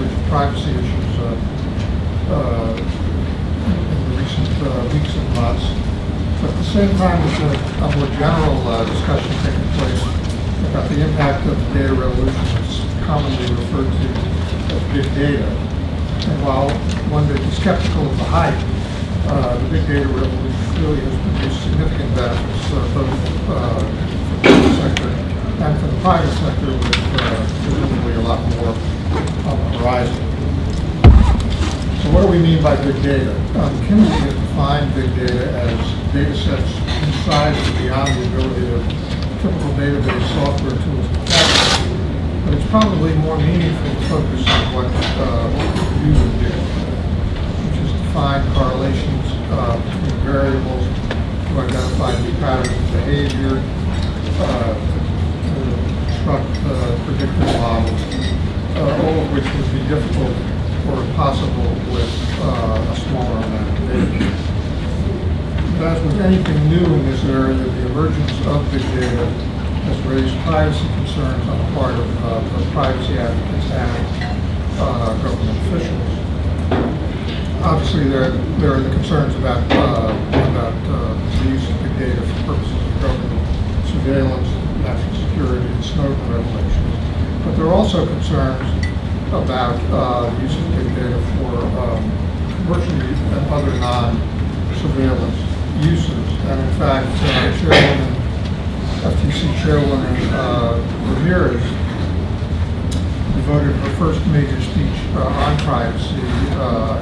emerging privacy issues in the recent weeks and months. But at the same time, there's a more general discussion taking place about the impact of the data revolution, that's commonly referred to as big data. And while one may be skeptical of the hype, the big data revolution really has produced significant benefits both for the public sector and for the private sector, with presumably a lot more on the horizon. So what do we mean by big data? McKinsey has defined big data as data sets whose size is beyond the ability of typical database software tools to capture. But it's probably more meaningful to focus on what we do with data, which is to find correlations between variables, to identify new patterns of behavior, to construct predictive models, all of which would be difficult or impossible with a smaller amount of data. But as with anything new in this area, the emergence of big data has raised privacy concerns on the part of both privacy advocates and government officials. Obviously, there are the concerns about the use of big data for purposes of government surveillance, national security, and Snowden revelations. But there are also concerns about the use of big data for commercial and other non-surveillance uses. And in fact, FTC Chairwoman Ramirez devoted her first major speech on privacy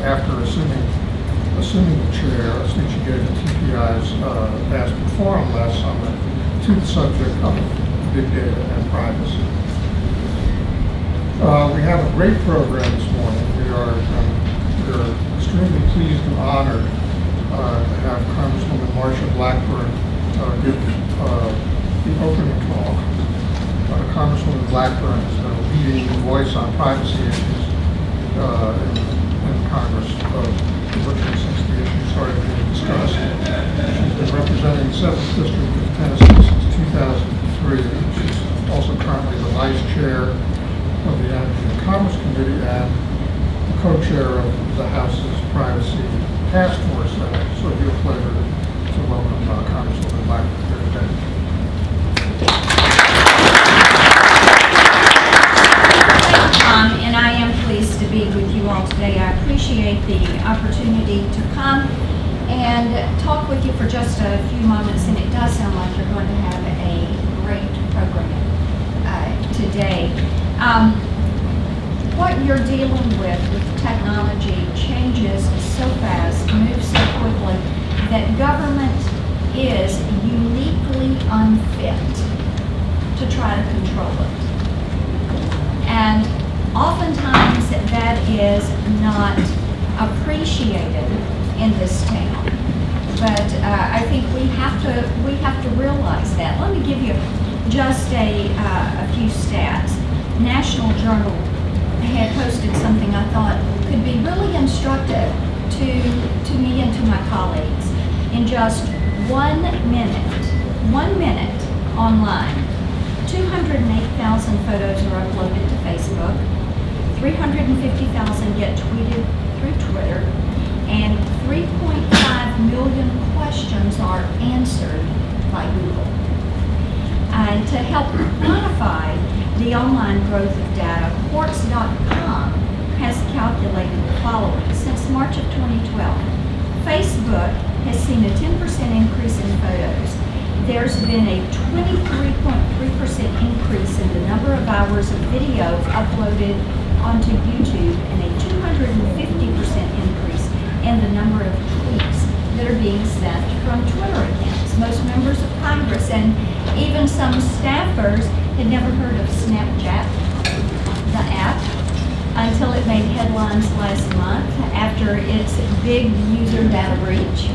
after assuming the chair, a speech she gave at TPI's Aspen Forum last summer, to the subject of big data and privacy. We have a great program this morning. We're extremely pleased and honored to have Congresswoman Marsha Blackburn give the opening talk. Congresswoman Blackburn is a leading voice on privacy issues in Congress, virtually since the issue started being discussed. She's been representing the 7th District of Tennessee since 2003. She's also currently the Vice Chair of the Energy and Commerce Committee and the co-chair of the House's Privacy Task Force. So it'll be a pleasure to welcome Congresswoman Blackburn here today. And I am pleased to be with you all today. I appreciate the opportunity to come and talk with you for just a few moments, and it does sound like you're going to have a great program today. What you're dealing with technology changes so fast, moves so quickly, that government is uniquely unfit to try to control it. And oftentimes that is not appreciated in this town. But I think we have to realize that. Let me give you just a few stats. National Journal had posted something I thought could be really instructive to me and to my colleagues. In just 1 minute online, 208,000 photos are uploaded to Facebook, 350,000 get tweeted through Twitter, and 3.5 million questions are answered by Google. And to help quantify the online growth of data, Quartz.com has calculated the following. Since March of 2012, Facebook has seen a 10% increase in photos. There's been a 23.3% increase in the number of hours of video uploaded onto YouTube, and a 250% increase in the number of tweets that are being sent from Twitter accounts. Most members of Congress and even some staffers had never heard of Snapchat, the app, until it made headlines last month after its big user data breach.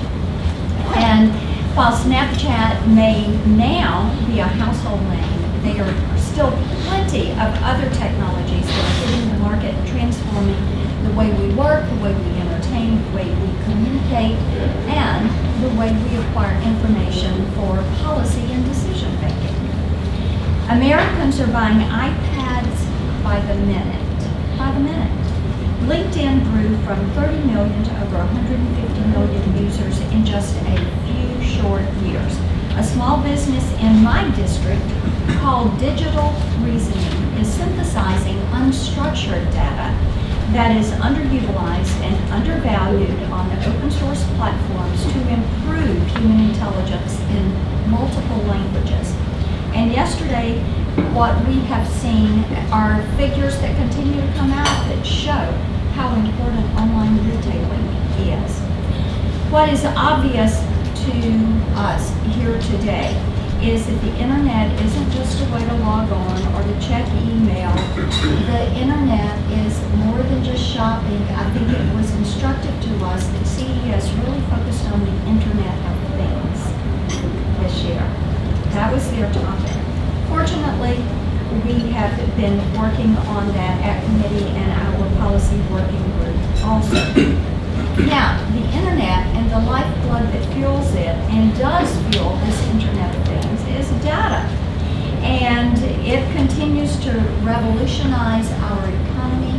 And while Snapchat may now be a household name, there are still plenty of other technologies that are hitting the market and transforming the way we work, the way we entertain, the way we communicate, and the way we acquire information for policy and decision making. Americans are buying iPads by the minute. LinkedIn grew from 30 million to over 150 million users in just a few short years. A small business in my district called Digital Reasoning is synthesizing unstructured data that is underutilized and undervalued on the open source platforms to improve human intelligence in multiple languages. And yesterday, what we have seen are figures that continue to come out that show how important online retailing is. What is obvious to us here today is that the internet isn't just a way to log on or to check email. The internet is more than just shopping. I think it was instructive to us that CES really focused on the Internet of Things this year. That was their topic. Fortunately, we have been working on that at committee and our policy working group also. Now, the internet and the lifeblood that fuels it and does fuel this Internet of Things is data. And it continues to revolutionize our economy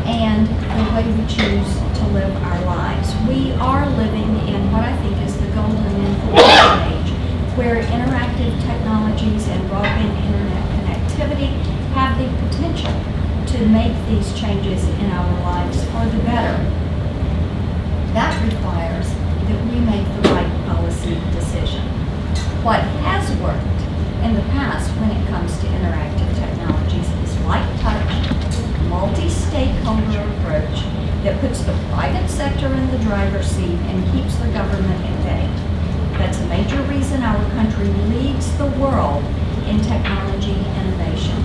and the way we choose to live our lives. We are living in what I think is the golden information age, where interactive technologies and broadband internet connectivity have the potential to make these changes in our lives for the better. That requires that we make the right policy decision. What has worked in the past when it comes to interactive technologies is light touch, multi-stakeholder approach that puts the private sector in the driver's seat and keeps the government at bay. That's a major reason our country leads the world in technology innovation.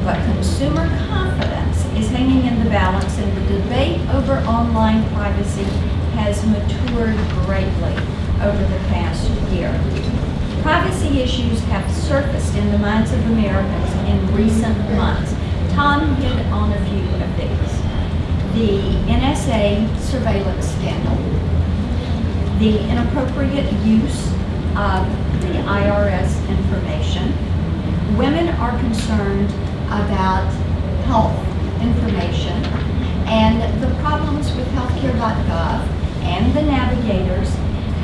But consumer confidence is hanging in the balance, and the debate over online privacy has matured greatly over the past year. Privacy issues have surfaced in the minds of Americans in recent months. Tom hit on a few of these. The NSA surveillance scandal, the inappropriate use of the IRS information. Women are concerned about health information, and the problems with healthcare.gov and the navigators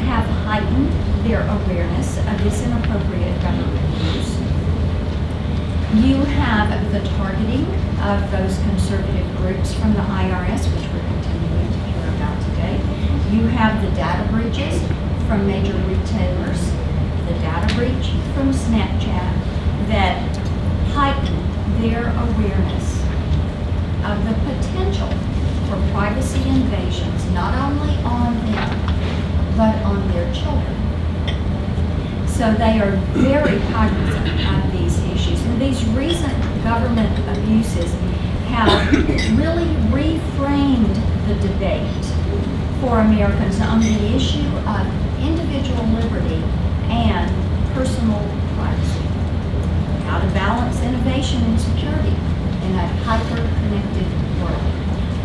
have heightened their awareness of this inappropriate government use. You have the targeting of those conservative groups from the IRS, which we're continuing to hear about today. You have the data breaches from major retailers, the data breach from Snapchat that heighten their awareness of the potential for privacy invasions, not only on them, but on their children. So they are very cognizant of these issues. And these recent government abuses have really reframed the debate for Americans on the issue of individual liberty and personal privacy. How to balance innovation and security in a hyper-connected world.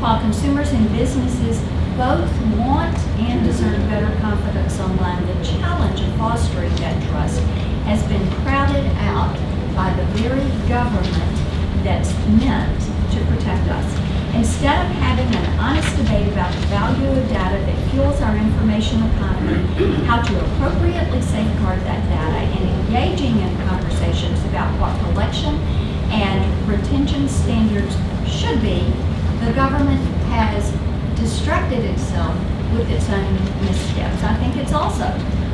While consumers and businesses both want and deserve better confidence online, the challenge of fostering that trust has been crowded out by the very government that's meant to protect us. Instead of having an honest debate about the value of data that fuels our information economy, how to appropriately safeguard that data, and engaging in conversations about what collection and retention standards should be, the government has distracted itself with its own missteps. I think it's also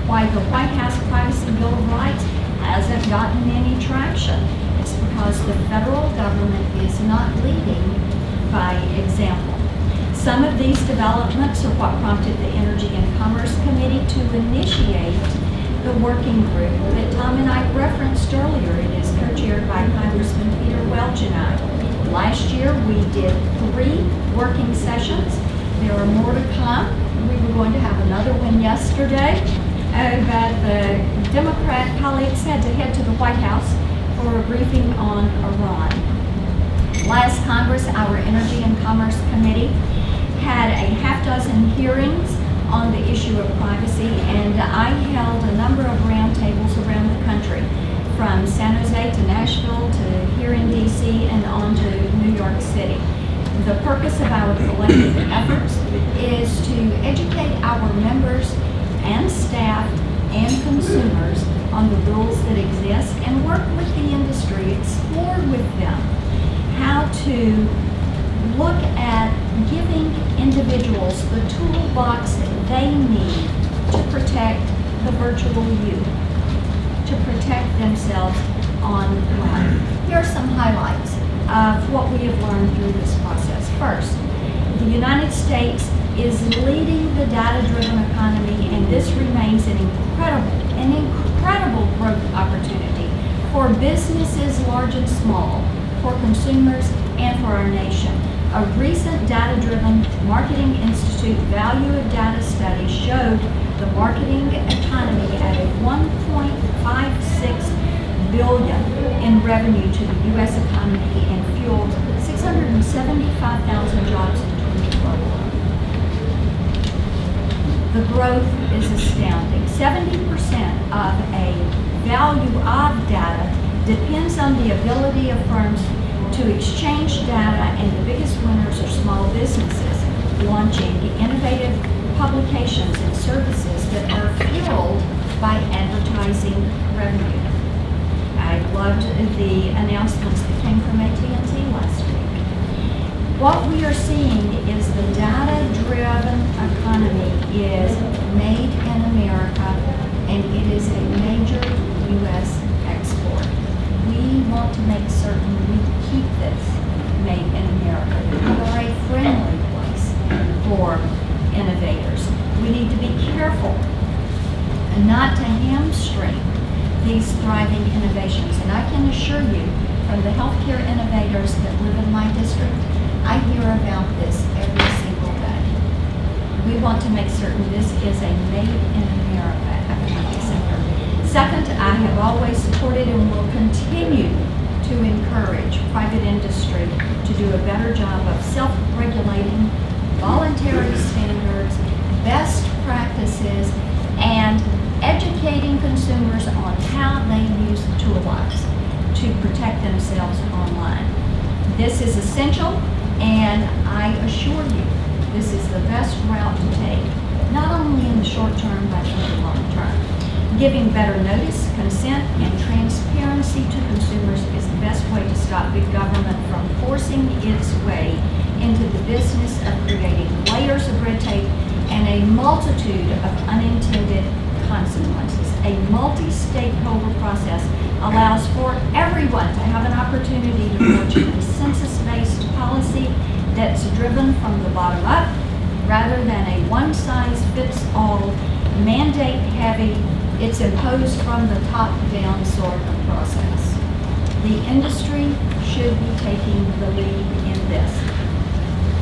why the White House Privacy Bill of Rights hasn't gotten any traction. It's because the federal government is not leading by example. Some of these developments are what prompted the Energy and Commerce Committee to initiate the working group that Tom and I referenced earlier. It is co-chaired by Congressman Peter Welch and I. Last year we did 3 working sessions. There are more to come. We were going to have another one yesterday, but the Democrat colleagues had to head to the White House for a briefing on Iran. Last Congress, our Energy and Commerce Committee had a half dozen hearings on the issue of privacy, and I held a number of roundtables around the country, from San Jose to Nashville to here in DC and on to New York City. The purpose of our collective efforts is to educate our members and staff and consumers on the rules that exist and work with the industry, explore with them how to look at giving individuals the toolbox that they need to protect the virtual you, to protect themselves online. Here are some highlights of what we have learned through this process. First, the United States is leading the data-driven economy, and this remains an incredible growth opportunity for businesses large and small, for consumers, and for our nation. A recent data-driven Marketing Institute Value of Data study showed the marketing economy at a $1.56 billion in revenue to the U.S. economy and fueled 675,000 jobs in 2012 alone. The growth is astounding. 70% of a value of data depends on the ability of firms to exchange data, and the biggest winners are small businesses launching innovative publications and services that are fueled by advertising revenue. I loved the announcements that came from AT&T last week. What we are seeing is the data-driven economy is made in America, and it is a major U.S. export. We want to make certain we keep this made in America. We are a friendly place for innovators. We need to be careful and not to hamstring these thriving innovations. And I can assure you, from the healthcare innovators that live in my district, I hear about this every single day. We want to make certain this is a made in America economic sector. Second, I have always supported and will continue to encourage private industry to do a better job of self-regulating, voluntary standards, best practices, and educating consumers on how they use the toolbox to protect themselves online. This is essential, and I assure you, this is the best route to take, not only in the short term, but in the long term. Giving better notice, consent, and transparency to consumers is the best way to stop big government from forcing its way into the business of creating layers of red tape and a multitude of unintended consequences. A multi-stakeholder process allows for everyone to have an opportunity to forge a consensus-based policy that's driven from the bottom up rather than a one-size-fits-all, mandate-heavy, it's imposed from the top down sort of process. The industry should be taking the lead in this.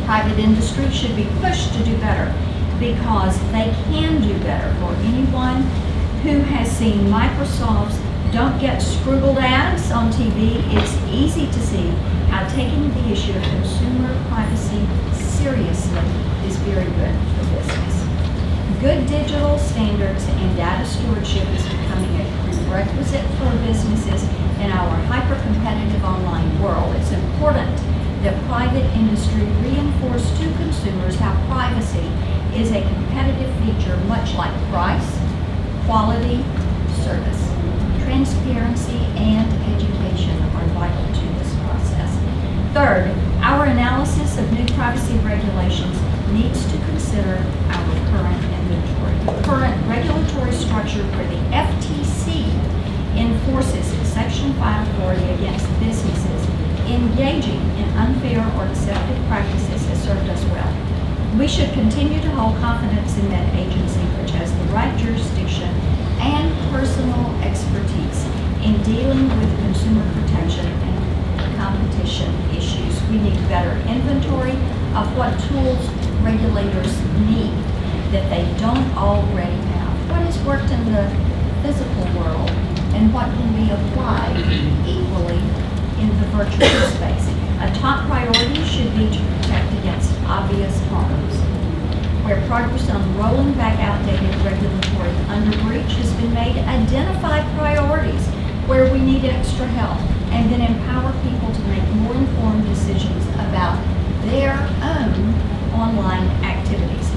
Private industry should be pushed to do better because they can do better. For anyone who has seen Microsoft's Don't Get Scroogled ads on TV, it's easy to see how taking the issue of consumer privacy seriously is very good for business. Good digital standards and data stewardship is becoming a prerequisite for businesses in our hyper-competitive online world. It's important that private industry reinforce to consumers how privacy is a competitive feature, much like price, quality, service. Transparency and education are vital to this process. Third, our analysis of new privacy regulations needs to consider our current inventory. The current regulatory structure where the FTC enforces its Section 5 authority against businesses engaging in unfair or deceptive practices has served us well. We should continue to hold confidence in that agency, which has the right jurisdiction and personal expertise in dealing with consumer protection and competition issues. We need better inventory of what tools regulators need that they don't already have. What has worked in the physical world and what can be applied equally in the virtual space. A top priority should be to protect against obvious harms. Where progress on rolling back outdated regulatory underbreach has been made, identify priorities where we need extra help, and then empower people to make more informed decisions about their own online activities.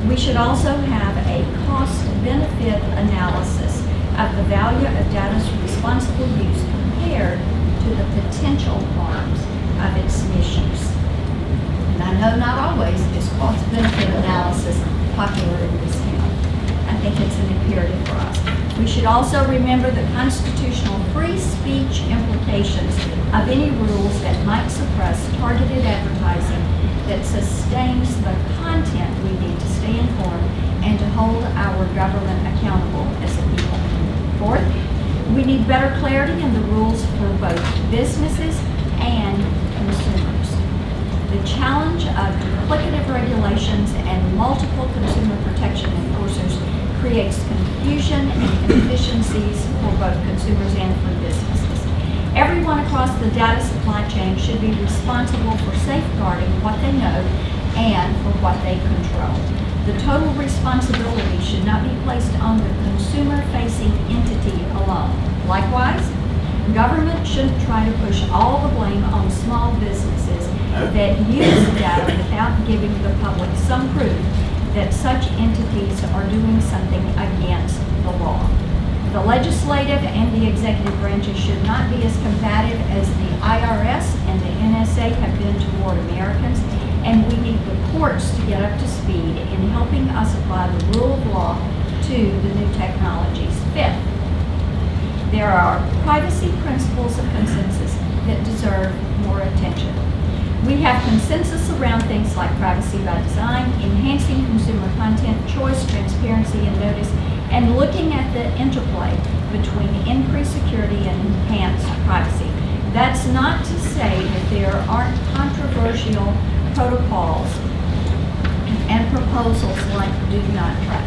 We should also have a cost-benefit analysis of the value of data's responsible use compared to the potential harms of its misuse. And I know not always is cost-benefit analysis popular in this town. I think it's an imperative for us. We should also remember the constitutional free speech implications of any rules that might suppress targeted advertising that sustains the content we need to stay informed and to hold our government accountable as a people. Fourth, we need better clarity in the rules for both businesses and consumers. The challenge of duplicative regulations and multiple consumer protection enforcers creates confusion and inefficiencies for both consumers and for businesses. Everyone across the data supply chain should be responsible for safeguarding what they know and for what they control. The total responsibility should not be placed on the consumer-facing entity alone. Likewise, government shouldn't try to push all the blame on small businesses that use data without giving the public some proof that such entities are doing something against the law. The legislative and the executive branches should not be as combative as the IRS and the NSA have been toward Americans, and we need the courts to get up to speed in helping us apply the rule of law to the new technologies. Fifth, there are privacy principles of consensus that deserve more attention. We have consensus around things like privacy by design, enhancing consumer content, choice, transparency, and notice, and looking at the interplay between increased security and enhanced privacy. That's not to say that there aren't controversial protocols and proposals like do not track.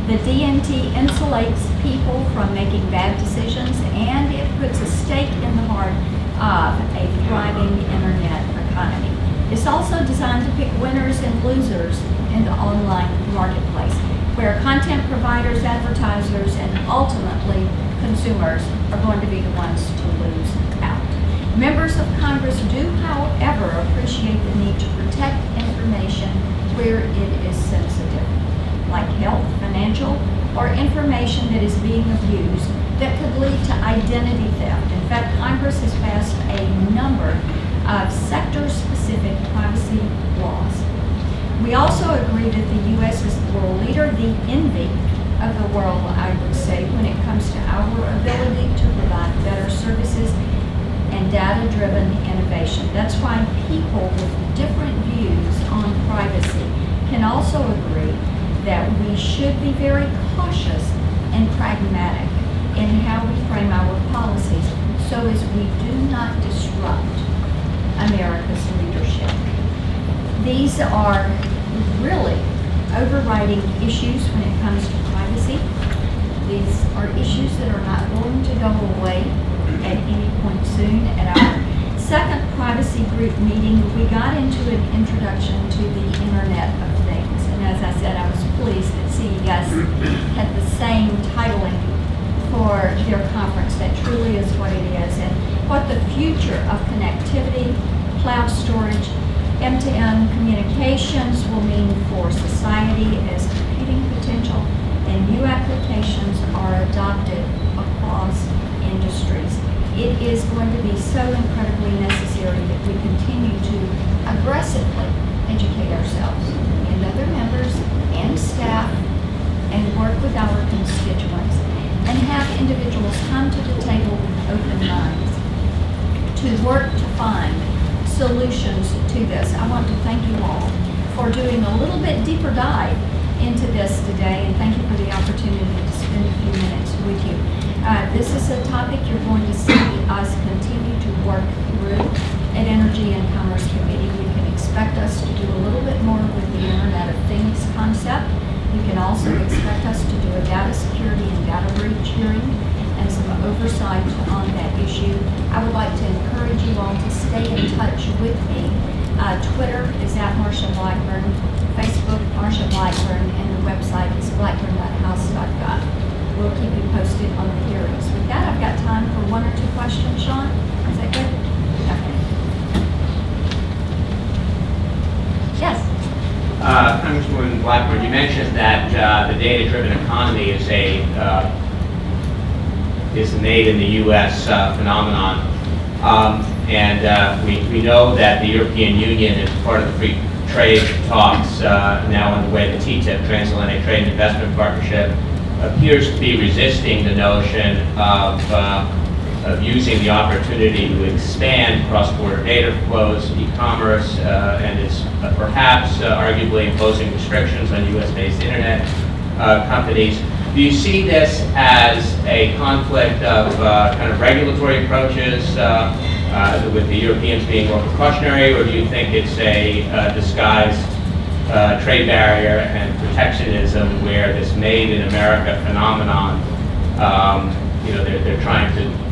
The DNT insulates people from making bad decisions, and it puts a stake in the heart of a thriving internet economy. It's also designed to pick winners and losers in the online marketplace, where content providers, advertisers, and ultimately consumers are going to be the ones to lose out. Members of Congress do, however, appreciate the need to protect information where it is sensitive, like health, financial, or information that is being abused that could lead to identity theft. In fact, Congress has passed a number of sector-specific privacy laws. We also agree that the U.S. is the world leader, the envy of the world, I would say, when it comes to our ability to provide better services and data-driven innovation. That's why people with different views on privacy can also agree that we should be very cautious and pragmatic in how we frame our policies so as we do not disrupt America's leadership. These are really overriding issues when it comes to privacy. These are issues that are not going to go away at any point soon. At our second privacy group meeting, we got into an introduction to the Internet of Things. And as I said, I was pleased that CES had the same titling for their conference. That truly is what it is. And what the future of connectivity, cloud storage, M2M communications will mean for society as computing potential and new applications are adopted across industries. It is going to be so incredibly necessary that we continue to aggressively educate ourselves and other members and staff and work with our constituents and have individuals come to the table with open minds to work to find solutions to this. I want to thank you all for doing a little bit deeper dive into this today, and thank you for the opportunity to spend a few minutes with you. This is a topic you're going to see us continue to work through at Energy and Commerce Committee. You can expect us to do a little bit more with the Internet of Things concept. You can also expect us to do a data security and data breach hearing and some oversight on that issue. I would like to encourage you all to stay in touch with me. Twitter is @MarciaBlackburn, Facebook Marcia Blackburn, and the website is blackburn.house.gov. We'll keep you posted on the hearings. With that, I've got time for one or two questions. Sean, is that good? Okay. Congresswoman Blackburn, you mentioned that the data-driven economy is a made in the U.S. phenomenon, and we know that the European Union is part of the free trade talks now underway. The TTIP, Transatlantic Trade and Investment Partnership, appears to be resisting the notion of using the opportunity to expand cross-border data flows, e-commerce, and is perhaps arguably imposing restrictions on U.S.-based internet companies. Do you see this as a conflict of kind of regulatory approaches with the Europeans being more precautionary, or do you think it's a disguised trade barrier and protectionism where this made in America phenomenon, they're trying to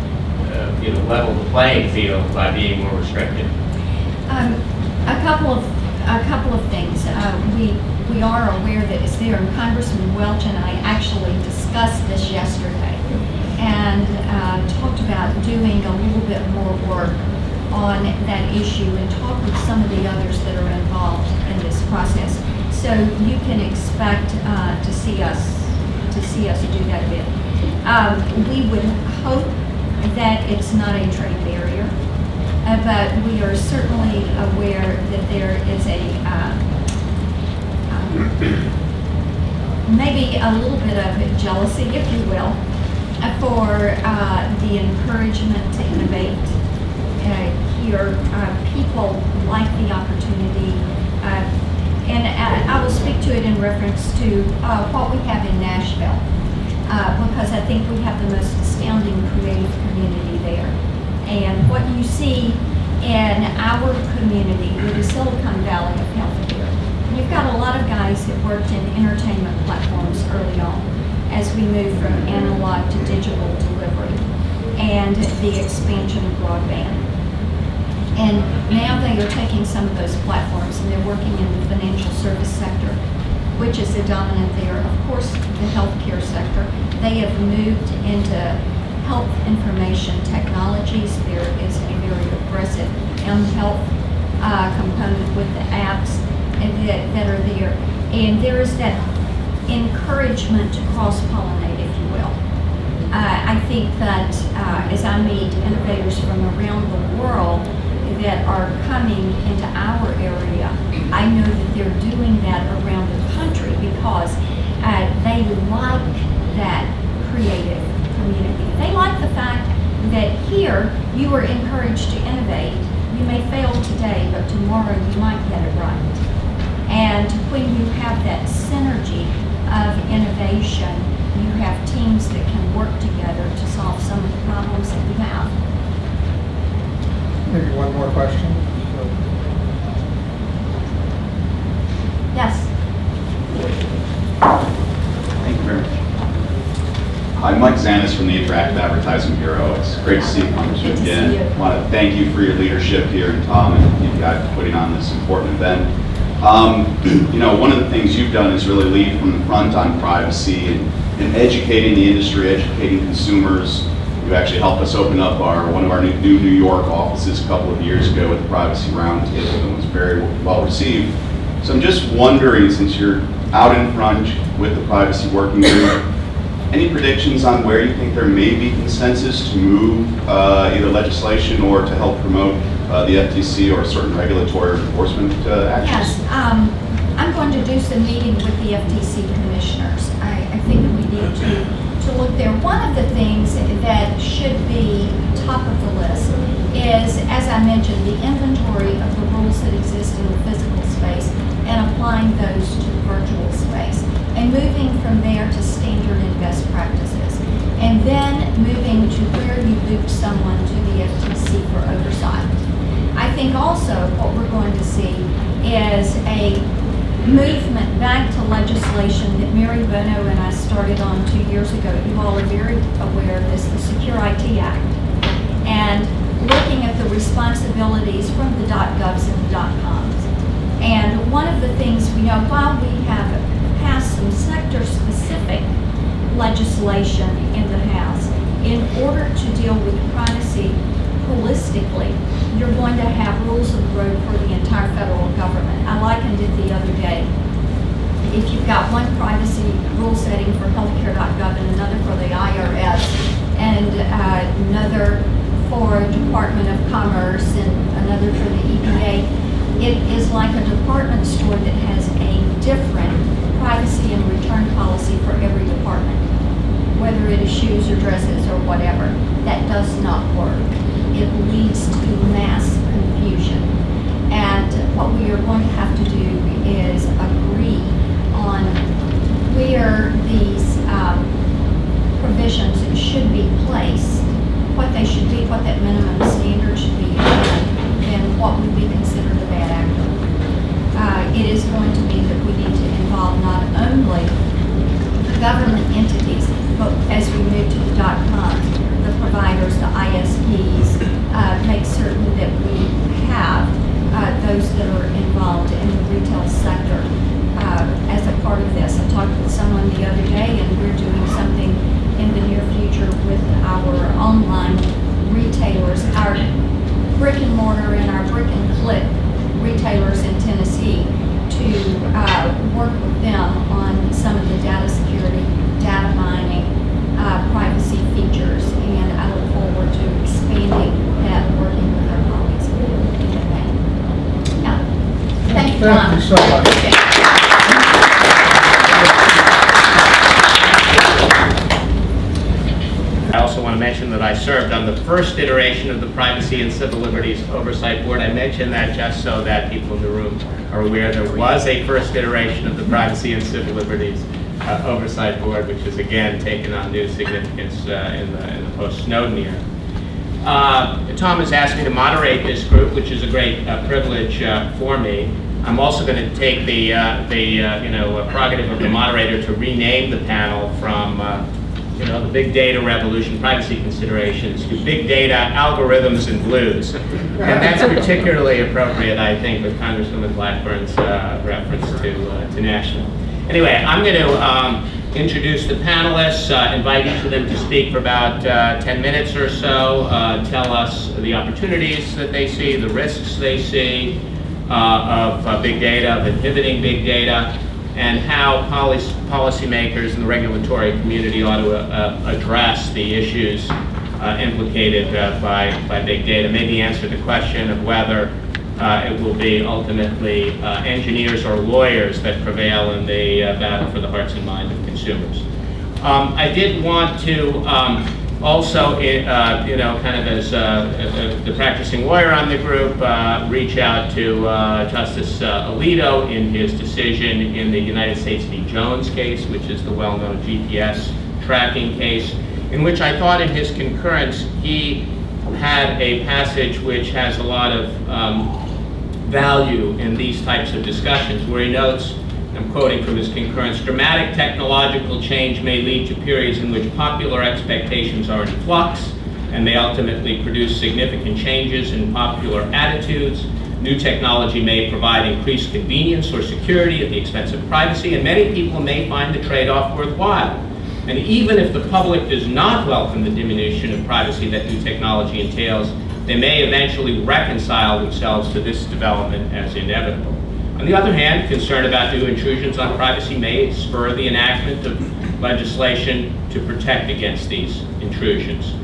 level the playing field by being more restrictive? A couple of things. We are aware that it's there, and Congressman Welch and I actually discussed this yesterday and talked about doing a little bit more work on that issue and talk with some of the others that are involved in this process. So you can expect to see us do that a bit. We would hope that it's not a trade barrier, but we are certainly aware that there is maybe a little bit of jealousy, if you will, for the encouragement to innovate. Here, people like the opportunity, and I will speak to it in reference to what we have in Nashville, because I think we have the most astounding creative community there. And what you see in our community, with the Silicon Valley of healthcare, you've got a lot of guys that worked in entertainment platforms early on as we move from analog to digital delivery and the expansion of broadband. And now they are taking some of those platforms and they're working in the financial service sector, which is the dominant there. Of course, the healthcare sector. They have moved into health information technologies. There is a very aggressive health component with the apps that are there. And there is that encouragement to cross-pollinate, if you will. I think that as I meet innovators from around the world that are coming into our area, I know that they're doing that around the country because they like that creative community. They like the fact that here you are encouraged to innovate. You may fail today, but tomorrow you might get it right. And when you have that synergy of innovation, you have teams that can work together to solve some of the problems that we have. Maybe one more question. Yes. Thank you very much. I'm Mike Zanis from the Interactive Advertising Bureau. It's great to see you, Congressman, again. I want to thank you for your leadership here, and Tom and you guys for putting on this important event. One of the things you've done is really lead from the front on privacy and educating the industry, educating consumers. You actually helped us open up one of our new New York offices a couple of years ago with the Privacy Roundtable, and was very well received. So I'm just wondering, since you're out in front with the Privacy Working Group, any predictions on where you think there may be consensus to move either legislation or to help promote the FTC or certain regulatory enforcement actions? Yes, I'm going to do some meeting with the FTC commissioners. I think we need to look there. One of the things that should be top of the list is, as I mentioned, the inventory of the rules that exist in the physical space and applying those to the virtual space, and moving from there to standard and best practices, and then moving to where you loop someone to the FTC for oversight. I think also what we're going to see is a movement back to legislation that Mary Bono and I started on 2 years ago. You all are very aware of this, the Secure IT Act, and looking at the responsibilities from the .govs and the .coms. And one of the things we know, while we have passed some sector-specific legislation in the House, in order to deal with privacy holistically, you're going to have rules of the road for the entire federal government. I likened it the other day is like a department store that has a different privacy and return policy for every department, whether it is shoes or dresses or whatever. That does not work. It leads to mass confusion. And what we are going to have to do is agree on where these provisions should be placed, what they should be, what that minimum standard should be, and what would be considered a bad actor. It is going to be that we need to involve not only the government entities, but as we move to the .coms, the providers, the ISPs, make certain that we have those that are involved in the retail sector as a part of this. I talked with someone the other day, and we're doing something in the near future with our online retailers, our brick and mortar and our brick and click retailers in Tennessee, to work with them on some of the data security, data mining, privacy features, and I look forward to expanding that, working with our colleagues. Yeah. Thank you, Tom. Thank you so much. I also want to mention that I served on the first iteration of the Privacy and Civil Liberties Oversight Board. I mention that just so that people in the room are aware there was a first iteration of the Privacy and Civil Liberties Oversight Board, which has again taken on new significance in the post-Snowden era. Tom has asked me to moderate this group, which is a great privilege for me. I'm also going to take the prerogative of the moderator to rename the panel from the big data revolution, privacy considerations, to big data, algorithms, and blues. And that's particularly appropriate, I think, with Congresswoman Blackburn's reference to national. Anyway, I'm going to introduce the panelists, invite each of them to speak for about 10 minutes or so, tell us the opportunities that they see, the risks they see of big data, of inhibiting big data, and how policymakers and the regulatory community ought to address the issues implicated by big data. Maybe answer the question of whether it will be ultimately engineers or lawyers that prevail in the battle for the hearts and minds of consumers. I did want to also, kind of as the practicing lawyer on the group, reach out to Justice Alito in his decision in the United States v. Jones case, which is the well-known GPS tracking case, in which I thought in his concurrence he had a passage which has a lot of value in these types of discussions, where he notes, I'm quoting from his concurrence, dramatic technological change may lead to periods in which popular expectations are in flux and may ultimately produce significant changes in popular attitudes. New technology may provide increased convenience or security at the expense of privacy, and many people may find the trade-off worthwhile. And even if the public does not welcome the diminution of privacy that new technology entails, they may eventually reconcile themselves to this development as inevitable. On the other hand, concern about new intrusions on privacy may spur the enactment of legislation to protect against these intrusions.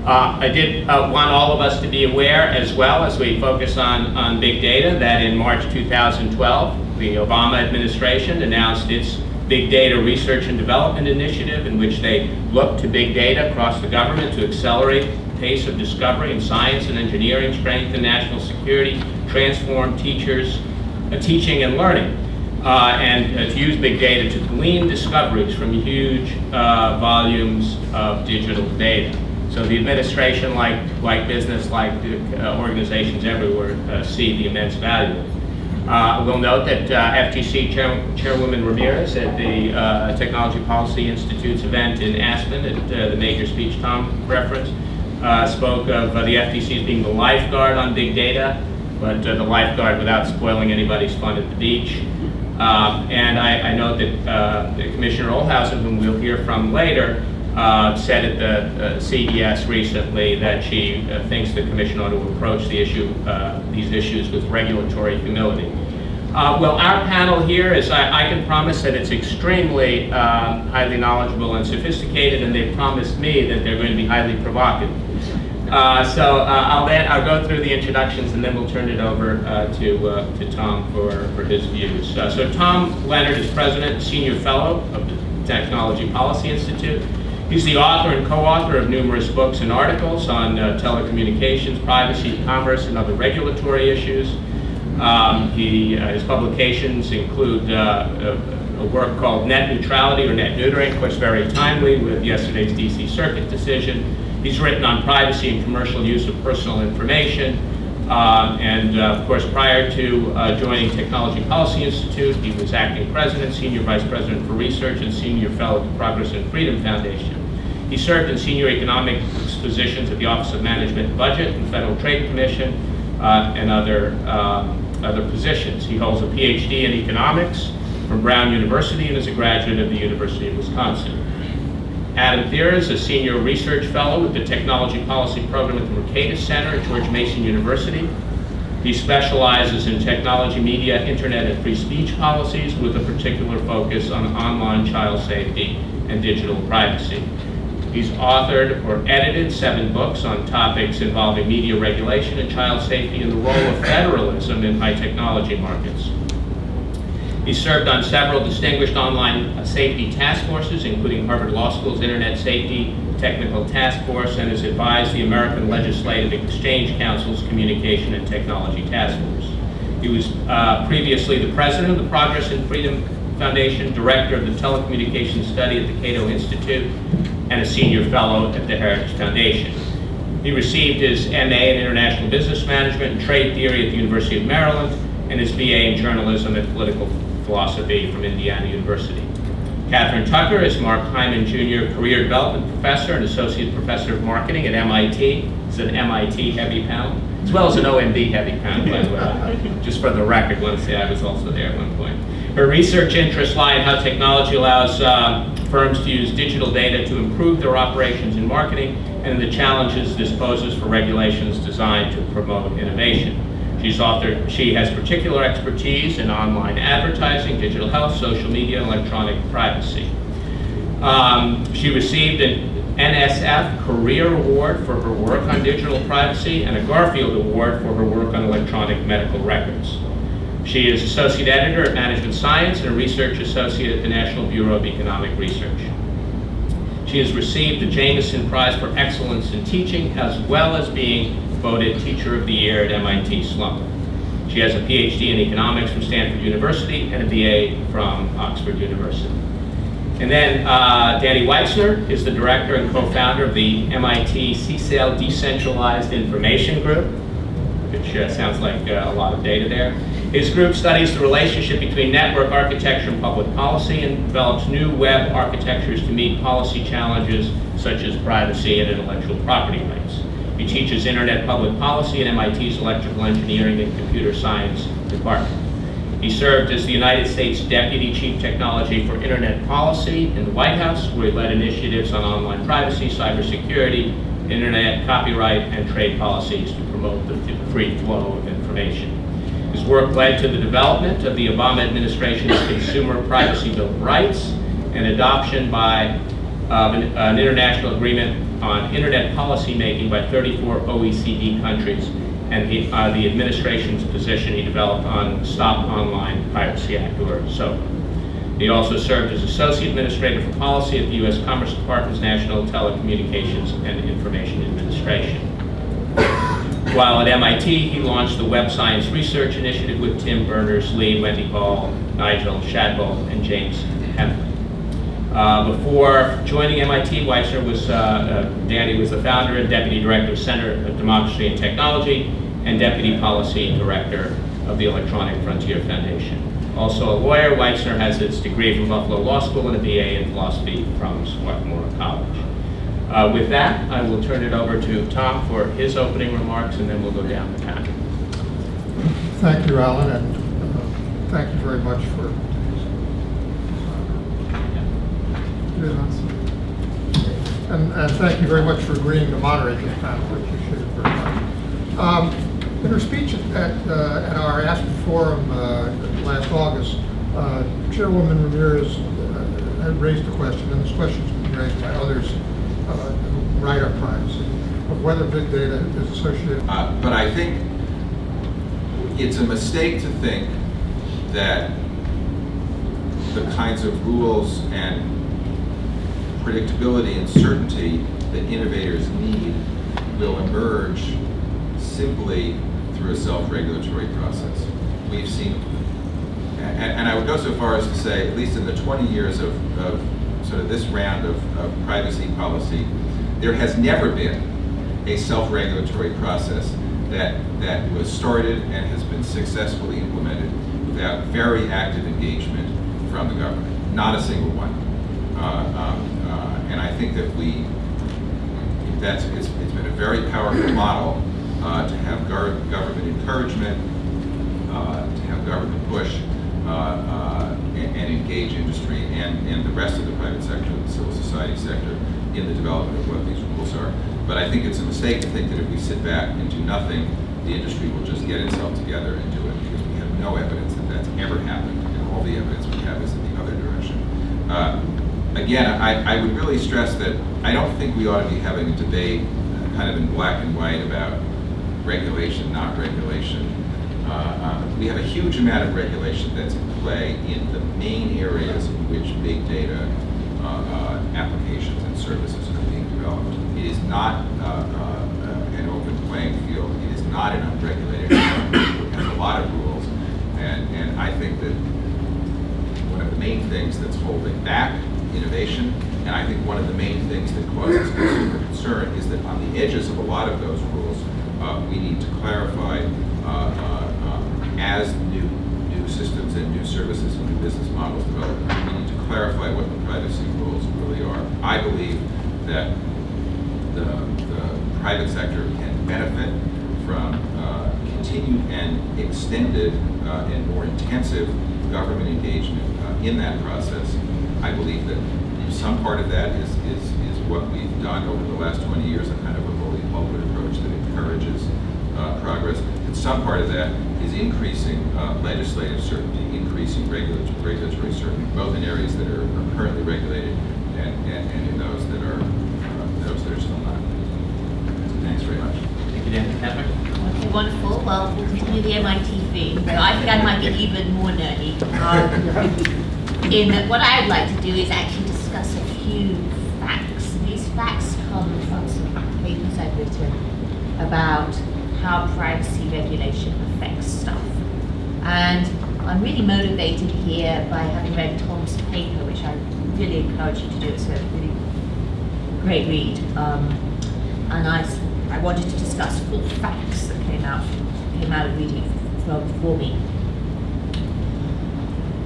I did want all of us to be aware, as well as we focus on big data, that in March 2012, the Obama administration announced its Big Data Research and Development Initiative, in which they looked to big data across the government to accelerate the pace of discovery in science and engineering, strengthen national security, transform teaching and learning, and to use big data to glean discoveries from huge volumes of digital data. So the administration, like business, like organizations everywhere, see the immense value. We'll note that FTC Chairwoman Ramirez at the Technology Policy Institute's event in Aspen, at the major speech Tom referenced, spoke of the FTC as being the lifeguard on big data, but the lifeguard without spoiling anybody's fun at the beach. And I note that Commissioner Oldhausen, whom we'll hear from later, said at the CES recently that she thinks the Commission ought to approach these issues with regulatory humility. Well, our panel here is, I can promise that it's extremely highly knowledgeable and sophisticated, and they've promised me that they're going to be highly provocative. I'll go through the introductions, and then we'll turn it over to Tom for his views. So Tom Lenard is President and Senior Fellow of the Technology Policy Institute. He's the author and co-author of numerous books and articles on telecommunications, privacy, commerce, and other regulatory issues. His publications include a work called Net Neutrality or Net Neutering, of course very timely with yesterday's DC Circuit decision. He's written on privacy and commercial use of personal information. Of course, prior to joining Technology Policy Institute, he was acting president, senior vice president for research, and senior fellow at the Progress and Freedom Foundation. He served in senior economics positions at the Office of Management and Budget and Federal Trade Commission and other positions. He holds a PhD in economics from Brown University and is a graduate of the University of Wisconsin. Adam Thier is a senior research fellow with the Technology Policy Program at the Mercatus Center at George Mason University. He specializes in technology, media, internet, and free speech policies with a particular focus on online child safety and digital privacy. He's authored or edited 7 books on topics involving media regulation and child safety and the role of federalism in high technology markets. He served on several distinguished online safety task forces, including Harvard Law School's Internet Safety Technical Task Force, and has advised the American Legislative Exchange Council's Communication and Technology Task Force. He was previously the president of the Progress and Freedom Foundation, director of the Telecommunications Study at the Cato Institute, and a senior fellow at the Heritage Foundation. He received his MA in International Business Management and Trade Theory at the University of Maryland, and his BA in Journalism and Political Philosophy from Indiana University. Catherine Tucker is Mark Hyman Jr. Career Development Professor and Associate Professor of Marketing at MIT. It's an MIT heavy panel, as well as an OMB heavy panel, by the way. Just for the record, I want to say I was also there at one point. Her research interests lie in how technology allows firms to use digital data to improve their operations in marketing and the challenges this poses for regulations designed to promote innovation. She has particular expertise in online advertising, digital health, social media, and electronic privacy. She received an NSF Career Award for her work on digital privacy and a Garfield Award for her work on electronic medical records. She is Associate Editor at Management Science and a Research Associate at the National Bureau of Economic Research. She has received the Jameson Prize for Excellence in Teaching, as well as being voted Teacher of the Year at MIT Sloan. She has a PhD in economics from Stanford University and a BA from Oxford University. And then Danny Weitzner is the director and co-founder of the MIT CSAIL Decentralized Information Group, which sounds like a lot of data there. His group studies the relationship between network architecture and public policy and develops new web architectures to meet policy challenges such as privacy and intellectual property rights. He teaches Internet Public Policy at MIT's Electrical Engineering and Computer Science Department. He served as the United States Deputy Chief Technology for Internet Policy in the White House, where he led initiatives on online privacy, cybersecurity, Internet copyright, and trade policies to promote the free flow of information. His work led to the development of the Obama administration's Consumer Privacy Bill of Rights and adoption by an international agreement on internet policy making by 34 OECD countries, and the administration's position he developed on Stop Online Piracy Act, or SOPA. He also served as Associate Administrator for Policy at the U.S. Commerce Department's National Telecommunications and Information Administration. While at MIT, he launched the Web Science Research Initiative with Tim Berners-Lee, Wendy Ball, Nigel Shadbolt, and James Hempel. Before joining MIT, Danny was the founder and Deputy Director of Center of Democracy and Technology and Deputy Policy Director of the Electronic Frontier Foundation. Also a lawyer, Weitzner has his degree from Buffalo Law School and a BA in philosophy from Swarthmore College. With that, I will turn it over to Tom for his opening remarks, and then we'll go down the path. Thank you, Alan, and thank you very much for and thank you very much for agreeing to moderate this panel. I appreciate it very much. In her speech at our ASP forum last August, Chairwoman Ramirez had raised a question, and this question has been raised by others who write on privacy. of whether big data is associated. But I think it's a mistake to think that the kinds of rules and predictability and certainty that innovators need will emerge simply through a self-regulatory process. We've seen, and I would go so far as to say, at least in the 20 years of sort of this round of privacy policy, there has never been a self-regulatory process that was started and has been successfully implemented without very active engagement from the government. Not a single one. And I think that it's been a very powerful model to have government encouragement, to have government push, and engage industry and the rest of the private sector, the civil society sector, in the development of what these rules are. But I think it's a mistake to think that if we sit back and do nothing, the industry will just get itself together and do it, because we have no evidence that that's ever happened, and all the evidence we have is in the other direction. Again, I would really stress that I don't think we ought to be having a debate kind of in black and white about regulation, not regulation. We have a huge amount of regulation that's in play in the main areas in which big data applications and services are being developed. It is not an open playing field. It is not an unregulated environment. It has a lot of rules. And I think that one of the main things that's holding back innovation, and I think one of the main things that causes consumer concern, is that on the edges of a lot of those rules, we need to clarify as new systems and new services and new business models develop, we need to clarify what the privacy rules really are. I believe that the private sector can benefit from continued and extended and more intensive government engagement in that process. I believe that some part of that is what we've done over the last 20 years, a kind of a bully pulpit approach that encourages progress. And some part of that is increasing legislative certainty, increasing regulatory certainty, both in areas that are currently regulated and in those that are still not. Thanks very much. Thank you, Dan. Catherine? Okay, wonderful. Well, we'll continue the MIT theme. So I think I might get even more nerdy. In that what I'd like to do is actually discuss a few facts. These facts come from some papers I've written about how privacy regulation affects stuff. And I'm really motivated here by having read Tom's paper, which I really encourage you to do. It's a really great read. And I wanted to discuss 4 facts that came out of reading for me.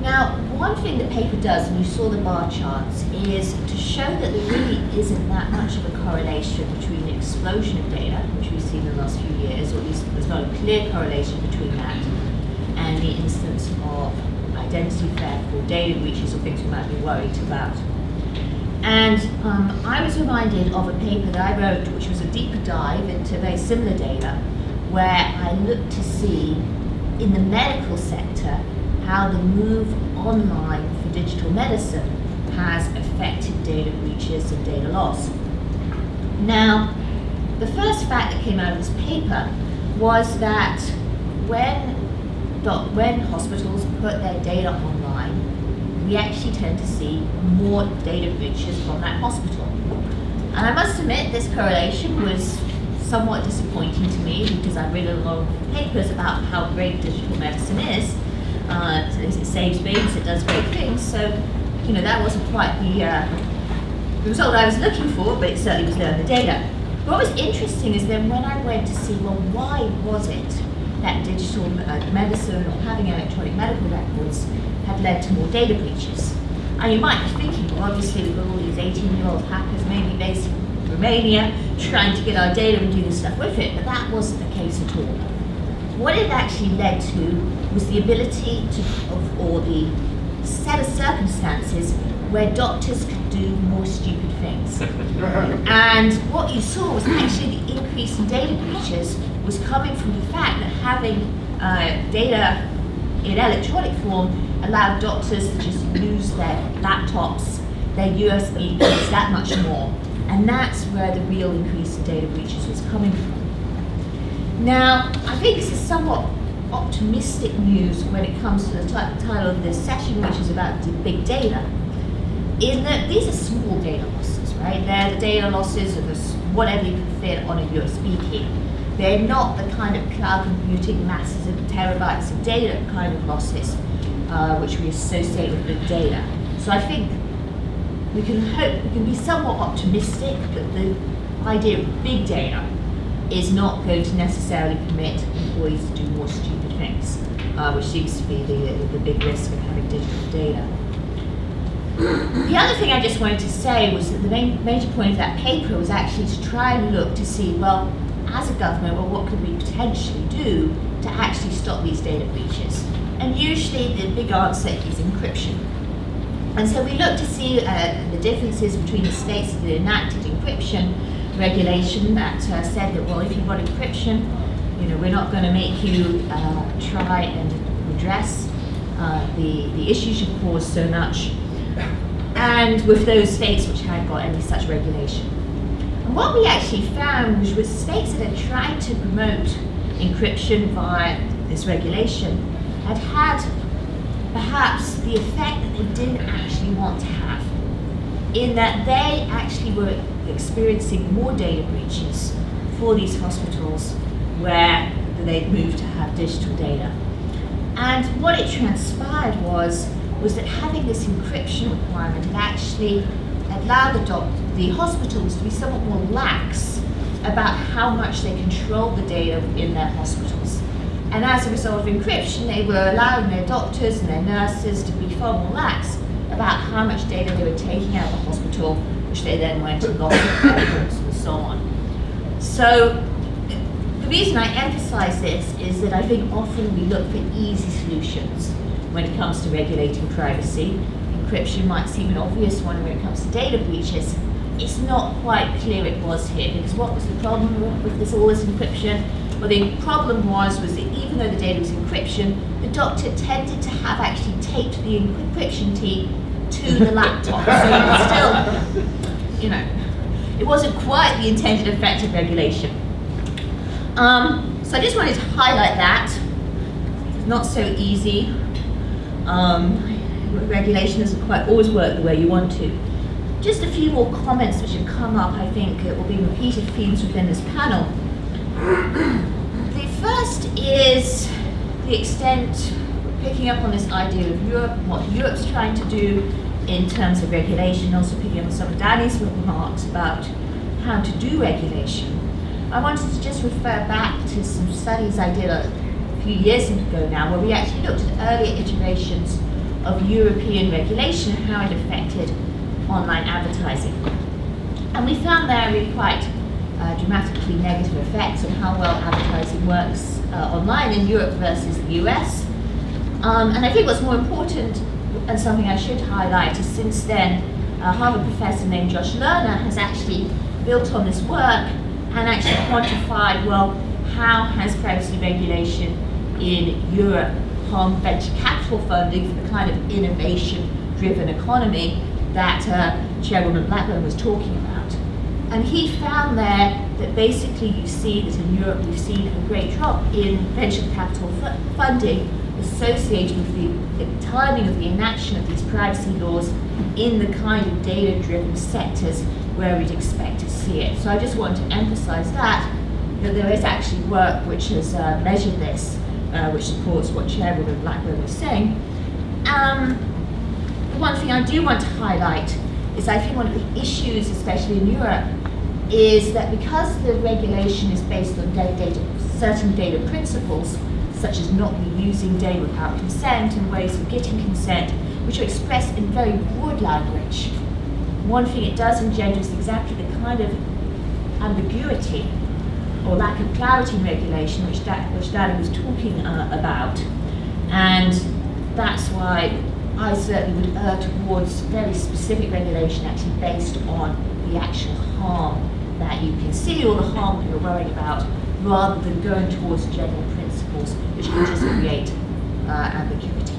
Now, one thing the paper does, and you saw the bar charts, is to show that there really isn't that much of a correlation between the explosion of data, which we've seen in the last few years, or at least there's not a clear correlation between that and the instance of identity theft or data breaches or things we might be worried about. And I was reminded of a paper that I wrote, which was a deeper dive into very similar data, where I looked to see in the medical sector how the move online for digital medicine has affected data breaches and data loss. Now, the first fact that came out of this paper was that when hospitals put their data online, we actually tend to see more data breaches from that hospital. And I must admit, this correlation was somewhat disappointing to me, because I read a lot of papers about how great digital medicine is. It saves babies, it does great things. So, that wasn't quite the result I was looking for, but it certainly was there in the data. What was interesting is then when I went to see, well, why was it that digital medicine or having electronic medical records had led to more data breaches? And you might be thinking, well, obviously we've got all these 18-year-old hackers, mainly based in Romania, trying to get our data and do this stuff with it, but that wasn't the case at all. What it actually led to was the ability or the set of circumstances where doctors could do more stupid things. And what you saw was actually the increase in data breaches was coming from the fact that having data in electronic form allowed doctors to just use their laptops, their USB keys that much more. And that's where the real increase in data breaches was coming from. Now, I think this is somewhat optimistic news when it comes to the title of this session, which is about big data, in that these are small data losses, right? They're the data losses of whatever you can fit on a USB key. They're not the kind of cloud computing masses of terabytes of data kind of losses, which we associate with big data. So I think we can be somewhat optimistic that the idea of big data is not going to necessarily permit employees to do more stupid things, which seems to be the big risk of having digital data. The other thing I just wanted to say was that the major point of that paper was actually to try and look to see, well, as a government, well, what could we potentially do to actually stop these data breaches? And usually the big answer is encryption. And so we looked to see the differences between the states that enacted encryption regulation that said that, well, if you've got encryption, we're not going to make you try and redress the issues you caused so much. And with those states which hadn't got any such regulation. And what we actually found was states that had tried to promote encryption via this regulation had perhaps the effect that they didn't actually want to have, in that they actually were experiencing more data breaches for these hospitals where they'd moved to have digital data. And what it transpired was that having this encryption requirement had actually allowed the hospitals to be somewhat more lax about how much they controlled the data in their hospitals. And as a result of encryption, they were allowing their doctors and their nurses to be far more lax about how much data they were taking out of the hospital, which they then went and lost and so on. So the reason I emphasize this is that I think often we look for easy solutions when it comes to regulating privacy. Encryption might seem an obvious one when it comes to data breaches. It's not quite clear it was here, because what was the problem with all this encryption? Well, the problem was that even though the data was encryption, the doctor tended to have actually taped the encryption key to the laptop. So still, it wasn't quite the intended effect of regulation. So I just wanted to highlight that. It's not so easy. Regulation doesn't quite always work the way you want to. Just a few more comments which have come up, I think, will be repeated themes within this panel. The first is the extent, picking up on this idea of Europe, what Europe's trying to do in terms of regulation, also picking up on some of Danny's remarks about how to do regulation. I wanted to just refer back to some studies I did a few years ago now, where we actually looked at earlier iterations of European regulation and how it affected online advertising. And we found there really quite dramatically negative effects on how well advertising works online in Europe versus the US. And I think what's more important, and something I should highlight, is since then a Harvard professor named Josh Lerner has actually built on this work and actually quantified, well, how has privacy regulation in Europe harmed venture capital funding for the kind of innovation-driven economy that Chairwoman Blackburn was talking about. And he found there that basically you see that in Europe we've seen a great drop in venture capital funding associated with the timing of the enaction of these privacy laws in the kind of data-driven sectors where we'd expect to see it. So I just want to emphasize that there is actually work which has measured this, which supports what Chairwoman Blackburn was saying. One thing I do want to highlight is I think one of the issues, especially in Europe, is that because the regulation is based on certain data principles, such as not using data without consent and ways of getting consent, which are expressed in very broad language, one thing it does engender is exactly the kind of ambiguity or lack of clarity in regulation which Danny was talking about. And that's why I certainly would err towards very specific regulation actually based on the actual harm that you can see or the harm that you're worried about, rather than going towards general principles which can just create ambiguity.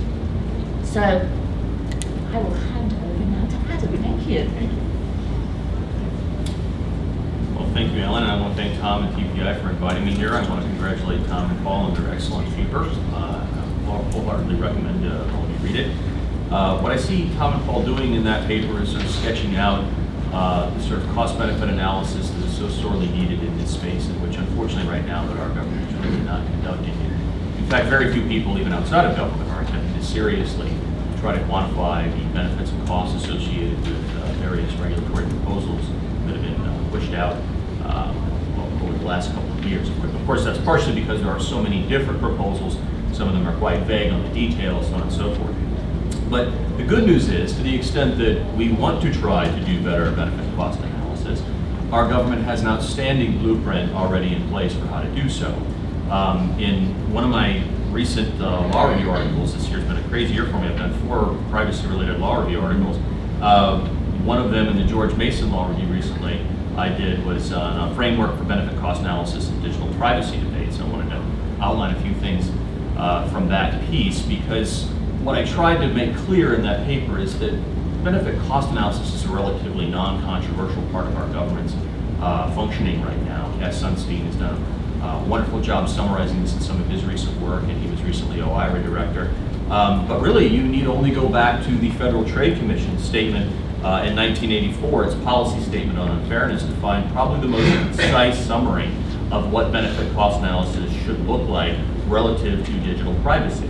So I will hand over now to Adam. Thank you. Well, thank you, Alan, and I want to thank Tom and TPI for inviting me here. I want to congratulate Tom and Paul on their excellent paper. I wholeheartedly recommend all of you read it. What I see Tom and Paul doing in that paper is sort of sketching out the sort of cost-benefit analysis that is so sorely needed in this space, in which unfortunately right now that our government is really not conducting it. In fact, very few people, even outside of government, are attempting to seriously try to quantify the benefits and costs associated with various regulatory proposals that have been pushed out over the last couple of years. Of course, that's partially because there are so many different proposals. Some of them are quite vague on the details, so on and so forth. But the good news is, to the extent that we want to try to do better benefit cost analysis, our government has an outstanding blueprint already in place for how to do so. In one of my recent law review articles, this year's been a crazy year for me. I've done 4 privacy-related law review articles. One of them in the George Mason Law Review recently I did was on a framework for benefit cost analysis and digital privacy debate. So I wanted to outline a few things from that piece, because what I tried to make clear in that paper is that benefit cost analysis is a relatively non-controversial part of our government's functioning right now. Cass Sunstein has done a wonderful job summarizing this in some of his recent work, and he was recently OIRA director. But really, you need only go back to the Federal Trade Commission's statement in 1984, its policy statement on unfairness, to find probably the most concise summary of what benefit cost analysis should look like relative to digital privacy.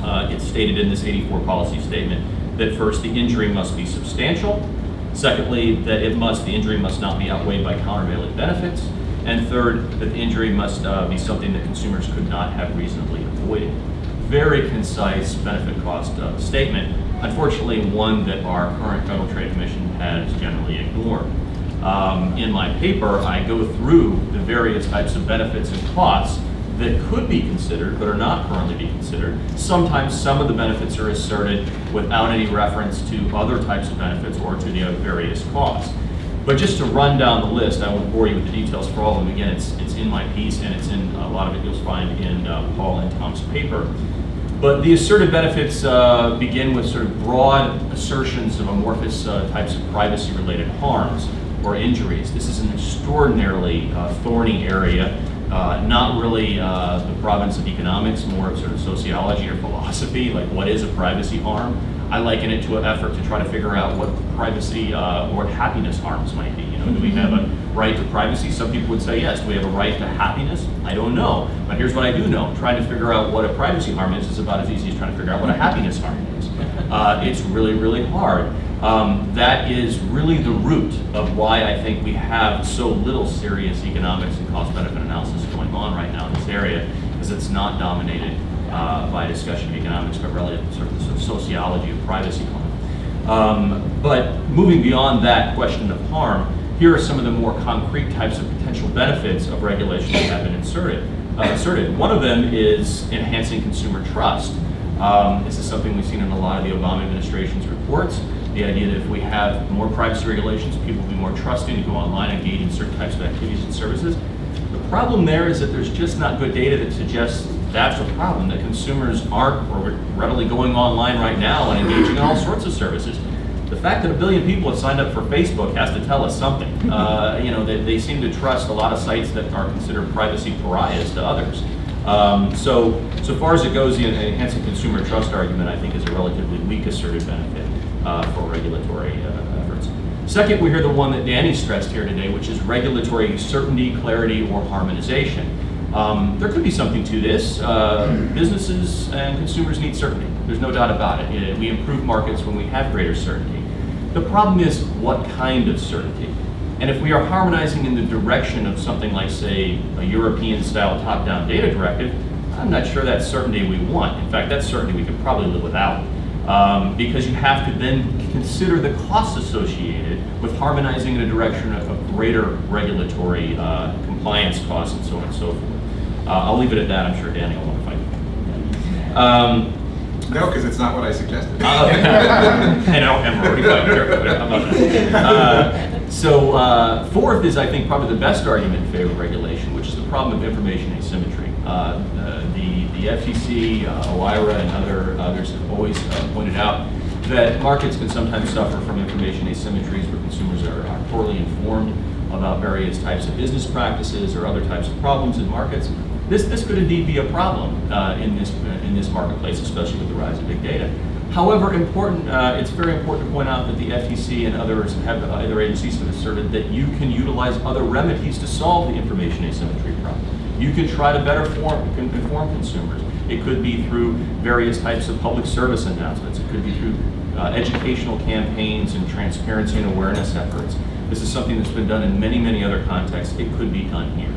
It's stated in this 84 policy statement that first, the injury must be substantial. Secondly, that the injury must not be outweighed by countervailing benefits. And third, that the injury must be something that consumers could not have reasonably avoided. Very concise benefit cost statement. Unfortunately, one that our current Federal Trade Commission has generally ignored. In my paper, I go through the various types of benefits and costs that could be considered but are not currently being considered. Sometimes some of the benefits are asserted without any reference to other types of benefits or to the various costs. But just to run down the list, I won't bore you with the details for all of them. Again, it's in my piece, and it's in a lot of it you'll find in Paul and Tom's paper. But the asserted benefits begin with sort of broad assertions of amorphous types of privacy-related harms or injuries. This is an extraordinarily thorny area, not really the province of economics, more of sort of sociology or philosophy, like what is a privacy harm? I liken it to an effort to try to figure out what privacy or happiness harms might be. You know, do we have a right to privacy? Some people would say yes. Do we have a right to happiness? I don't know. But here's what I do know. Trying to figure out what a privacy harm is about as easy as trying to figure out what a happiness harm is. It's really, really hard. That is really the root of why I think we have so little serious economics and cost-benefit analysis going on right now in this area, because it's not dominated by discussion of economics, but really sort of the sociology of privacy harm. But moving beyond that question of harm, here are some of the more concrete types of potential benefits of regulation that have been asserted. One of them is enhancing consumer trust. This is something we've seen in a lot of the Obama administration's reports. The idea that if we have more privacy regulations, people will be more trusting to go online and engage in certain types of activities and services. The problem there is that there's just not good data that suggests that's a problem, that consumers aren't or readily going online right now and engaging in all sorts of services. The fact that 1 billion people have signed up for Facebook has to tell us something. They seem to trust a lot of sites that are considered privacy pariahs to others. So far as it goes, the enhancing consumer trust argument, I think, is a relatively weak asserted benefit for regulatory efforts. Second, we hear the one that Danny stressed here today, which is regulatory certainty, clarity, or harmonization. There could be something to this. Businesses and consumers need certainty. There's no doubt about it. We improve markets when we have greater certainty. The problem is what kind of certainty. And if we are harmonizing in the direction of something like, say, a European-style top-down data directive, I'm not sure that's certainty we want. In fact, that's certainty we could probably live without. Because you have to then consider the costs associated with harmonizing in a direction of greater regulatory compliance costs and so on and so forth. I'll leave it at that. I'm sure Danny will want to fight. No, because it's not what I suggested. And I'm already fighting. How about that? So fourth is, I think, probably the best argument in favor of regulation, which is the problem of information asymmetry. The FTC, OIRA, and others have always pointed out that markets can sometimes suffer from information asymmetries where consumers are poorly informed about various types of business practices or other types of problems in markets. This could indeed be a problem in this marketplace, especially with the rise of big data. However, it's very important to point out that the FTC and other agencies have asserted that you can utilize other remedies to solve the information asymmetry problem. You can try to better inform consumers. It could be through various types of public service announcements. It could be through educational campaigns and transparency and awareness efforts. This is something that's been done in many, many other contexts. It could be done here.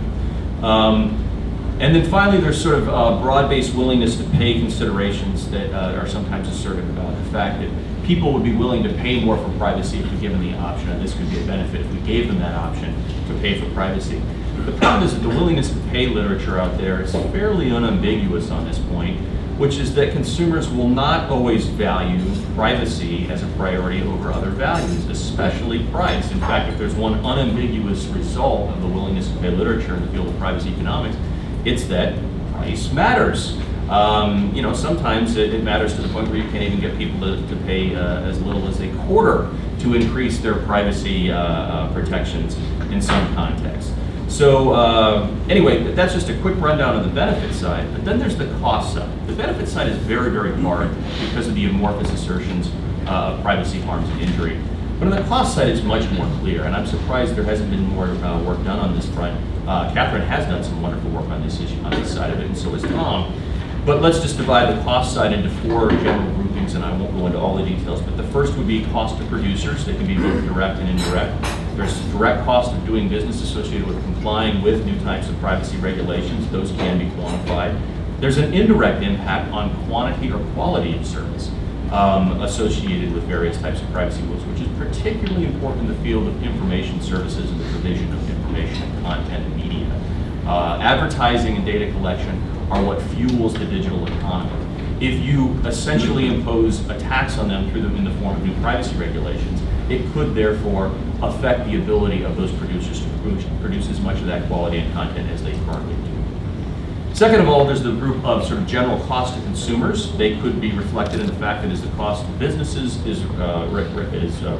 And then finally, there's sort of broad-based willingness to pay considerations that are sometimes asserted about the fact that people would be willing to pay more for privacy if we give them the option, and this could be a benefit if we gave them that option to pay for privacy. The problem is that the willingness to pay literature out there is fairly unambiguous on this point, which is that consumers will not always value privacy as a priority over other values, especially price. In fact, if there's one unambiguous result of the willingness to pay literature in the field of privacy economics, it's that price matters. Sometimes it matters to the point where you can't even get people to pay as little as a quarter to increase their privacy protections in some contexts. So anyway, that's just a quick rundown on the benefit side, but then there's the cost side. The benefit side is very, very hard because of the amorphous assertions of privacy harms and injury. But on the cost side, it's much more clear, and I'm surprised there hasn't been more work done on this front. Catherine has done some wonderful work on this issue, on this side of it, and so has Tom. But let's just divide the cost side into 4 general groupings, and I won't go into all the details. But the first would be cost to producers. They can be both direct and indirect. There's direct cost of doing business associated with complying with new types of privacy regulations. Those can be quantified. There's an indirect impact on quantity or quality of service associated with various types of privacy rules, which is particularly important in the field of information services and the provision of information and content and media. Advertising and data collection are what fuels the digital economy. If you essentially impose a tax on them in the form of new privacy regulations, it could therefore affect the ability of those producers to produce as much of that quality and content as they currently do. Second of all, there's the group of sort of general cost to consumers. They could be reflected in the fact that as the cost to businesses is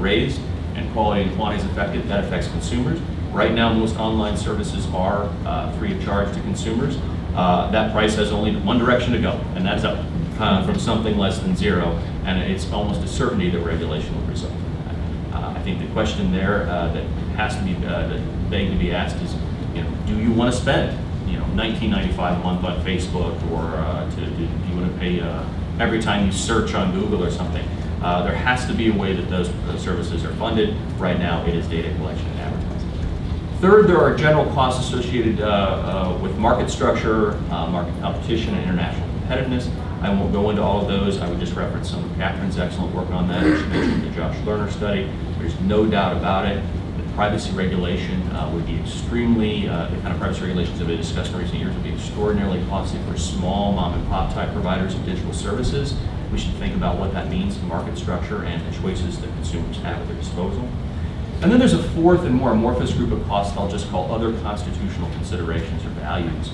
raised and quality and quantity is affected, that affects consumers. Right now, most online services are free of charge to consumers. That price has only one direction to go, and that's up from something less than zero, and it's almost a certainty that regulation will result in that. I think the question there that has to be begged to be asked is, do you want to spend $19.95 a month on Facebook, or do you want to pay every time you search on Google or something? There has to be a way that those services are funded. Right now, it is data collection and advertising. Third, there are general costs associated with market structure, market competition, and international competitiveness. I won't go into all of those. I would just reference some of Catherine's excellent work on that. She mentioned the Josh Lerner study. There's no doubt about it. Privacy regulation would be extremely, the kind of privacy regulations that have been discussed in recent years would be extraordinarily costly for small mom and pop type providers of digital services. We should think about what that means to market structure and the choices that consumers have at their disposal. And then there's a fourth and more amorphous group of costs I'll just call other constitutional considerations or values.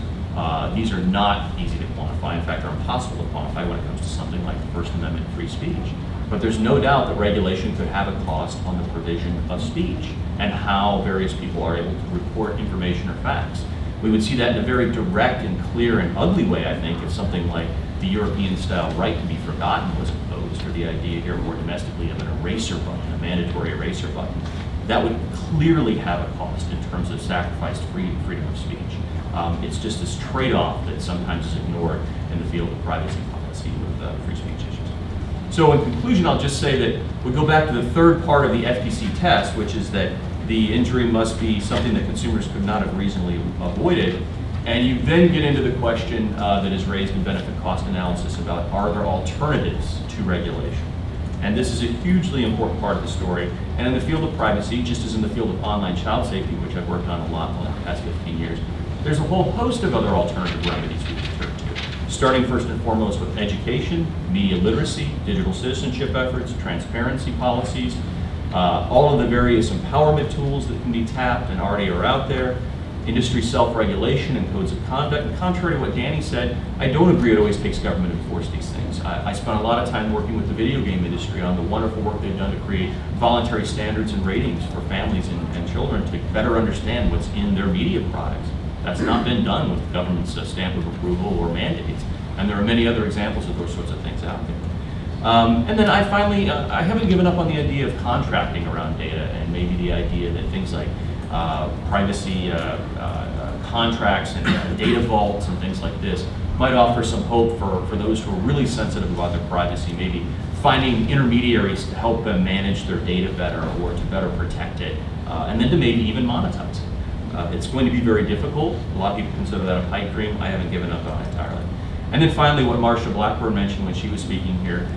These are not easy to quantify. In fact, they're impossible to quantify when it comes to something like the First Amendment free speech. But there's no doubt that regulation could have a cost on the provision of speech and how various people are able to report information or facts. We would see that in a very direct and clear and ugly way, I think, if something like the European-style right to be forgotten was imposed, or the idea here more domestically of an eraser button, a mandatory eraser button. That would clearly have a cost in terms of sacrificed freedom of speech. It's just this trade-off that sometimes is ignored in the field of privacy policy with free speech issues. So in conclusion, I'll just say that we go back to the third part of the FTC test, which is that the injury must be something that consumers could not have reasonably avoided. And you then get into the question that is raised in benefit cost analysis about, are there alternatives to regulation? And this is a hugely important part of the story. And in the field of privacy, just as in the field of online child safety, which I've worked on a lot in the past 15 years, there's a whole host of other alternative remedies we can turn to. Starting first and foremost with education, media literacy, digital citizenship efforts, transparency policies, all of the various empowerment tools that can be tapped and already are out there, industry self-regulation and codes of conduct. And contrary to what Danny said, I don't agree it always takes government to enforce these things. I spent a lot of time working with the video game industry on the wonderful work they've done to create voluntary standards and ratings for families and children to better understand what's in their media products. That's not been done with the government's stamp of approval or mandates. And there are many other examples of those sorts of things out there. And then I finally, I haven't given up on the idea of contracting around data, and maybe the idea that things like privacy contracts and data vaults and things like this might offer some hope for those who are really sensitive about their privacy, maybe finding intermediaries to help them manage their data better or to better protect it, and then to maybe even monetize it. It's going to be very difficult. A lot of people consider that a pipe dream. I haven't given up on it entirely. And then finally, what Marsha Blackburn mentioned when she was speaking here,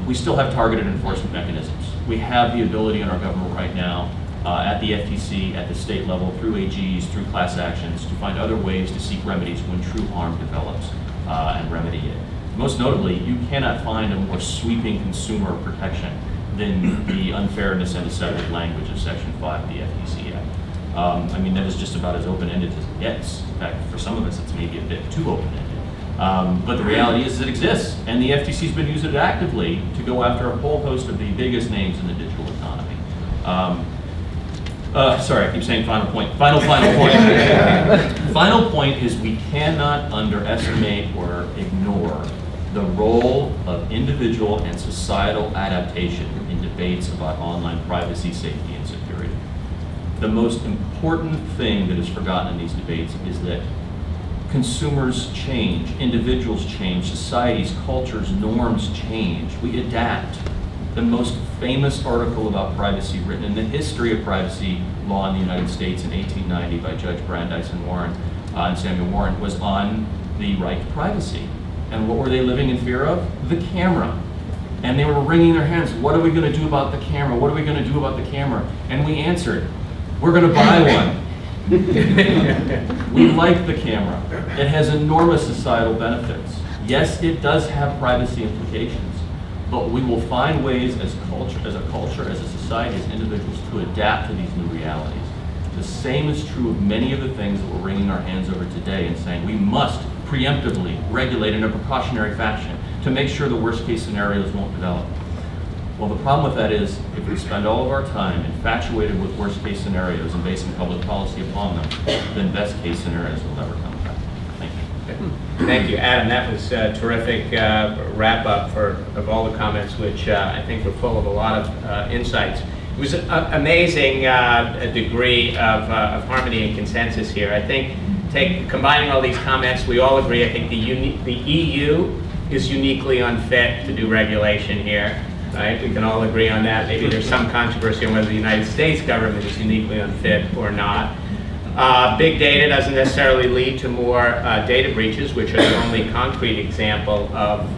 we still have targeted enforcement mechanisms. We have the ability in our government right now, at the FTC, at the state level, through AGs, through class actions, to find other ways to seek remedies when true harm develops and remedy it. Most notably, you cannot find a more sweeping consumer protection than the unfairness and deceptive language of Section 5 of the FTC Act. I mean, that is just about as open-ended as it gets. In fact, for some of us, it's maybe a bit too open-ended. But the reality is it exists, and the FTC's been using it actively to go after a whole host of the biggest names in the digital economy. Sorry, I keep saying final point. Final point. Final point is we cannot underestimate or ignore the role of individual and societal adaptation in debates about online privacy, safety, and security. The most important thing that is forgotten in these debates is that consumers change, individuals change, societies, cultures, norms change. We adapt. The most famous article about privacy written in the history of privacy law in the United States in 1890 by Judge Brandeis and Warren and Samuel Warren was on the right to privacy. And what were they living in fear of? The camera. And they were wringing their hands. What are we going to do about the camera? What are we going to do about the camera? And we answered, we're going to buy one. We like the camera. It has enormous societal benefits. Yes, it does have privacy implications, but we will find ways as a culture, as a society, as individuals to adapt to these new realities. The same is true of many of the things that we're wringing our hands over today and saying we must preemptively regulate in a precautionary fashion to make sure the worst case scenarios won't develop. Well, the problem with that is if we spend all of our time infatuated with worst case scenarios and basing public policy upon them, then best case scenarios will never come about. Thank you. Thank you, Adam. That was a terrific wrap-up of all the comments, which I think were full of a lot of insights. It was an amazing degree of harmony and consensus here. I think combining all these comments, we all agree, I think the EU is uniquely unfit to do regulation here. Right? We can all agree on that. Maybe there's some controversy on whether the United States government is uniquely unfit or not. Big data doesn't necessarily lead to more data breaches, which are the only concrete example of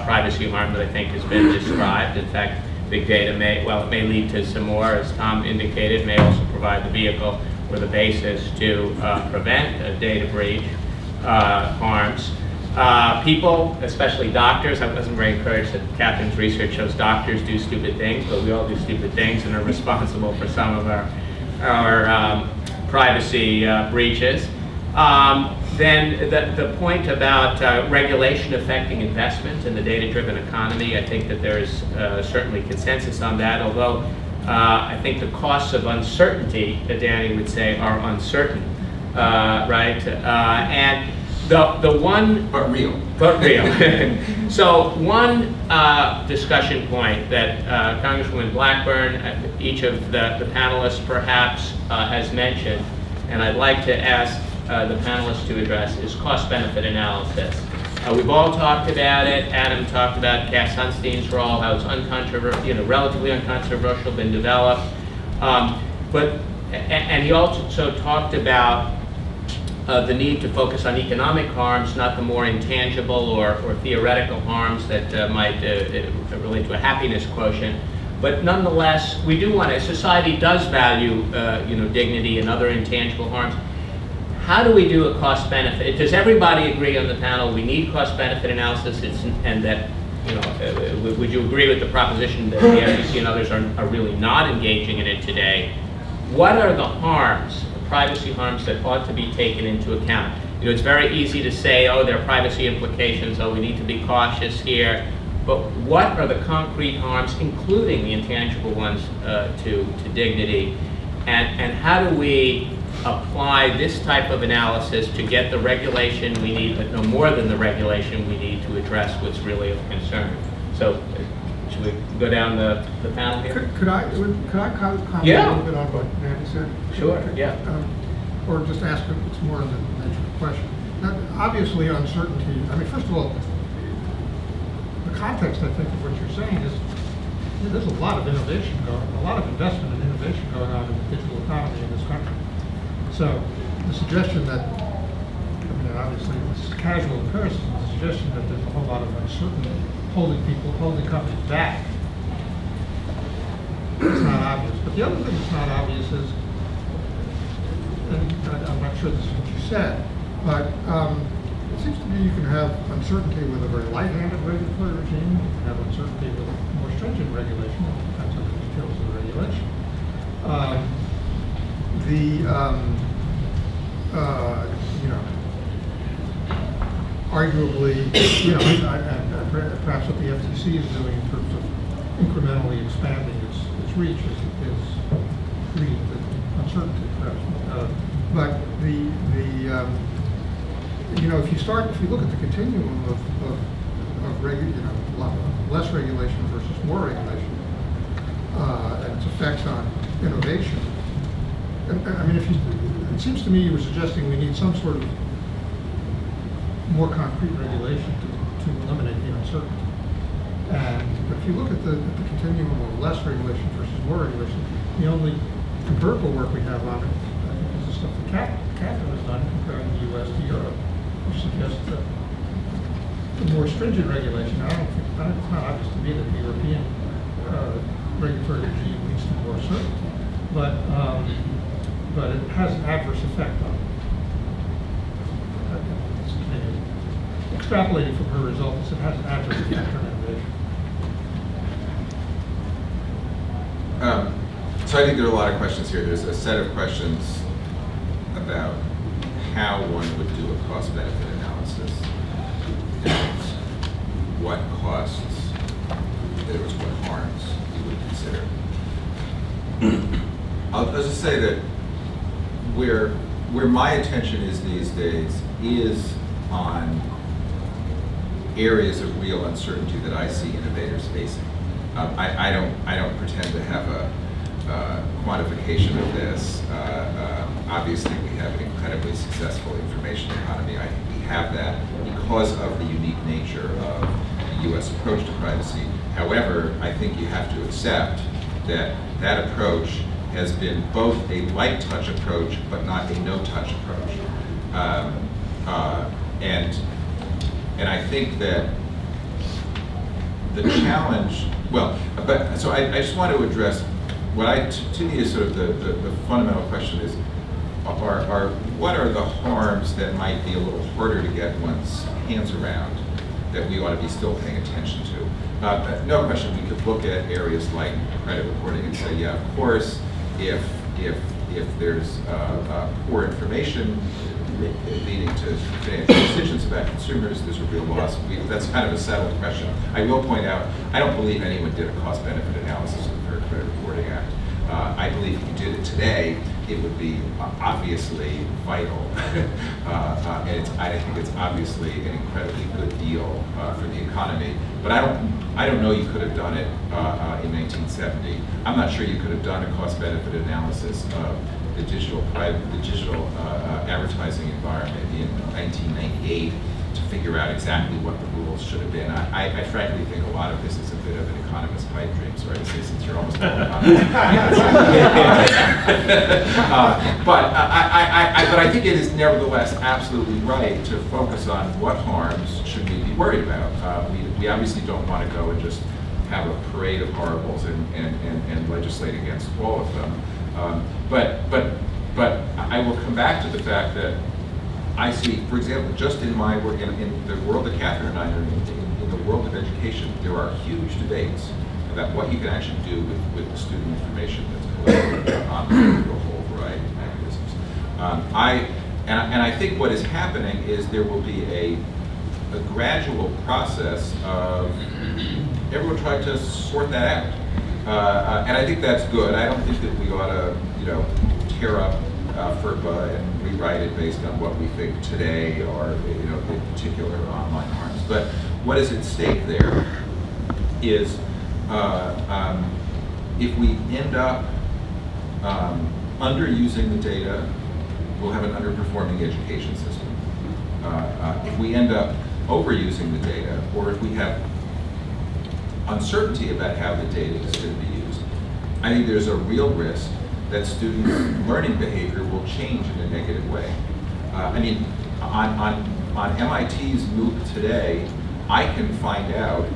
privacy harm that I think has been described. In fact, big data may lead to some more, as Tom indicated, may also provide the vehicle or the basis to prevent a data breach harms. People, especially doctors, I wasn't very encouraged that Catherine's research shows doctors do stupid things, but we all do stupid things and are responsible for some of our privacy breaches. Then the point about regulation affecting investment in the data-driven economy, I think that there is certainly consensus on that, although I think the costs of uncertainty, Danny would say, are uncertain, right? And the one... But real. But real. So one discussion point that Congresswoman Blackburn, each of the panelists perhaps has mentioned, and I'd like to ask the panelists to address, is cost-benefit analysis. We've all talked about it. Adam talked about Cass Sunstein's role, how it's uncontroversial, relatively uncontroversial, been developed. And he also talked about the need to focus on economic harms, not the more intangible or theoretical harms that might relate to a happiness quotient. But nonetheless, we do want to, society does value dignity and other intangible harms. How do we do a cost-benefit? Does everybody agree on the panel we need cost-benefit analysis, and that, would you agree with the proposition that the FTC and others are really not engaging in it today? What are the harms, privacy harms that ought to be taken into account. You know, it's very easy to say, oh, there are privacy implications, oh, we need to be cautious here. But what are the concrete harms, including the intangible ones, to dignity? And how do we apply this type of analysis to get the regulation we need, but no more than the regulation we need to address what's really of concern? So, should we go down the panel here? Could I comment Yeah. a little bit on what Nancy said? Sure, yeah. Or just ask if it's more in the nature of the question. Now, obviously, uncertainty, I mean, first of all, the context, I think, of what you're saying is there's a lot of innovation a lot of investment and innovation going on in the digital economy in this country. So the suggestion that, I mean, obviously, this is casual empiricism, the suggestion that there's a whole lot of uncertainty holding companies back, it's not obvious. But the other thing that's not obvious is, and I'm not sure this is what you said, but it seems to me you can have uncertainty with a very light-handed regulatory regime, you can have uncertainty with more stringent regulation, it depends on the details of the regulation. Arguably, perhaps what the FTC is doing in terms of incrementally expanding its reach is creating the uncertainty, perhaps. But if you look at the continuum of less regulation versus more regulation, and its effects on innovation. And, I mean, it seems to me you were suggesting we need some sort of more concrete regulation to eliminate the uncertainty. And if you look at the continuum of less regulation versus more regulation, the only empirical work we have on it, I think, is the stuff that Catherine has done comparing the U.S. to Europe, which suggests that the more stringent regulation, it's not obvious to me that the European regulatory regime leads to more certainty, but it has an adverse effect on it. Extrapolating from her results, it has an adverse effect on innovation. So I think there are a lot of questions here. There's a set of questions about how one would do a cost-benefit analysis, and what costs, in other words, what harms you would consider. I'll just say that where my attention is these days is on areas of real uncertainty that I see innovators facing. I don't pretend to have a quantification of this. Obviously, we have an incredibly successful information economy. I think we have that because of the unique nature of the U.S. approach to privacy. However, I think you have to accept that that approach has been both a light touch approach, but not a no touch approach. And I think that the challenge, so I just want to address what to me is sort of the fundamental question is, what are the harms that might be a little harder to get one's hands around that we ought to be still paying attention to? No question, we could look at areas like credit reporting and say, yeah, of course, if there's poor information leading to financial decisions about consumers, there's a real loss. That's kind of a settled question. I will point out, I don't believe anyone did a cost-benefit analysis of the Fair Credit Reporting Act. I believe if you did it today, it would be obviously vital. And I think it's obviously an incredibly good deal for the economy. But I don't know you could have done it in 1970. I'm not sure you could have done a cost-benefit analysis of the digital advertising environment in 1998 to figure out exactly what the rules should have been. I frankly think a lot of this is a bit of an economist's pipe dream. Sorry to say, since you're almost all economists. But I think it is nevertheless absolutely right to focus on what harms should we be worried about. We obviously don't want to go and just have a parade of horribles and legislate against all of them. But I will come back to the fact that I see, for example, just in my work, in the world that Catherine and I are in the world of education, there are huge debates about what you can actually do with the student information that's collected on a whole variety of mechanisms. I think what is happening is there will be a gradual process of everyone trying to sort that out. And I think that's good. I don't think that we ought to, tear up FERPA and rewrite it based on what we think today are, the particular online harms. But what is at stake there is if we end up underusing the data, we'll have an underperforming education system. If we end up overusing the data, or if we have uncertainty about how the data is going to be used, I think there's a real risk that students' learning behavior will change in a negative way. On MIT's MOOC today, I can find out,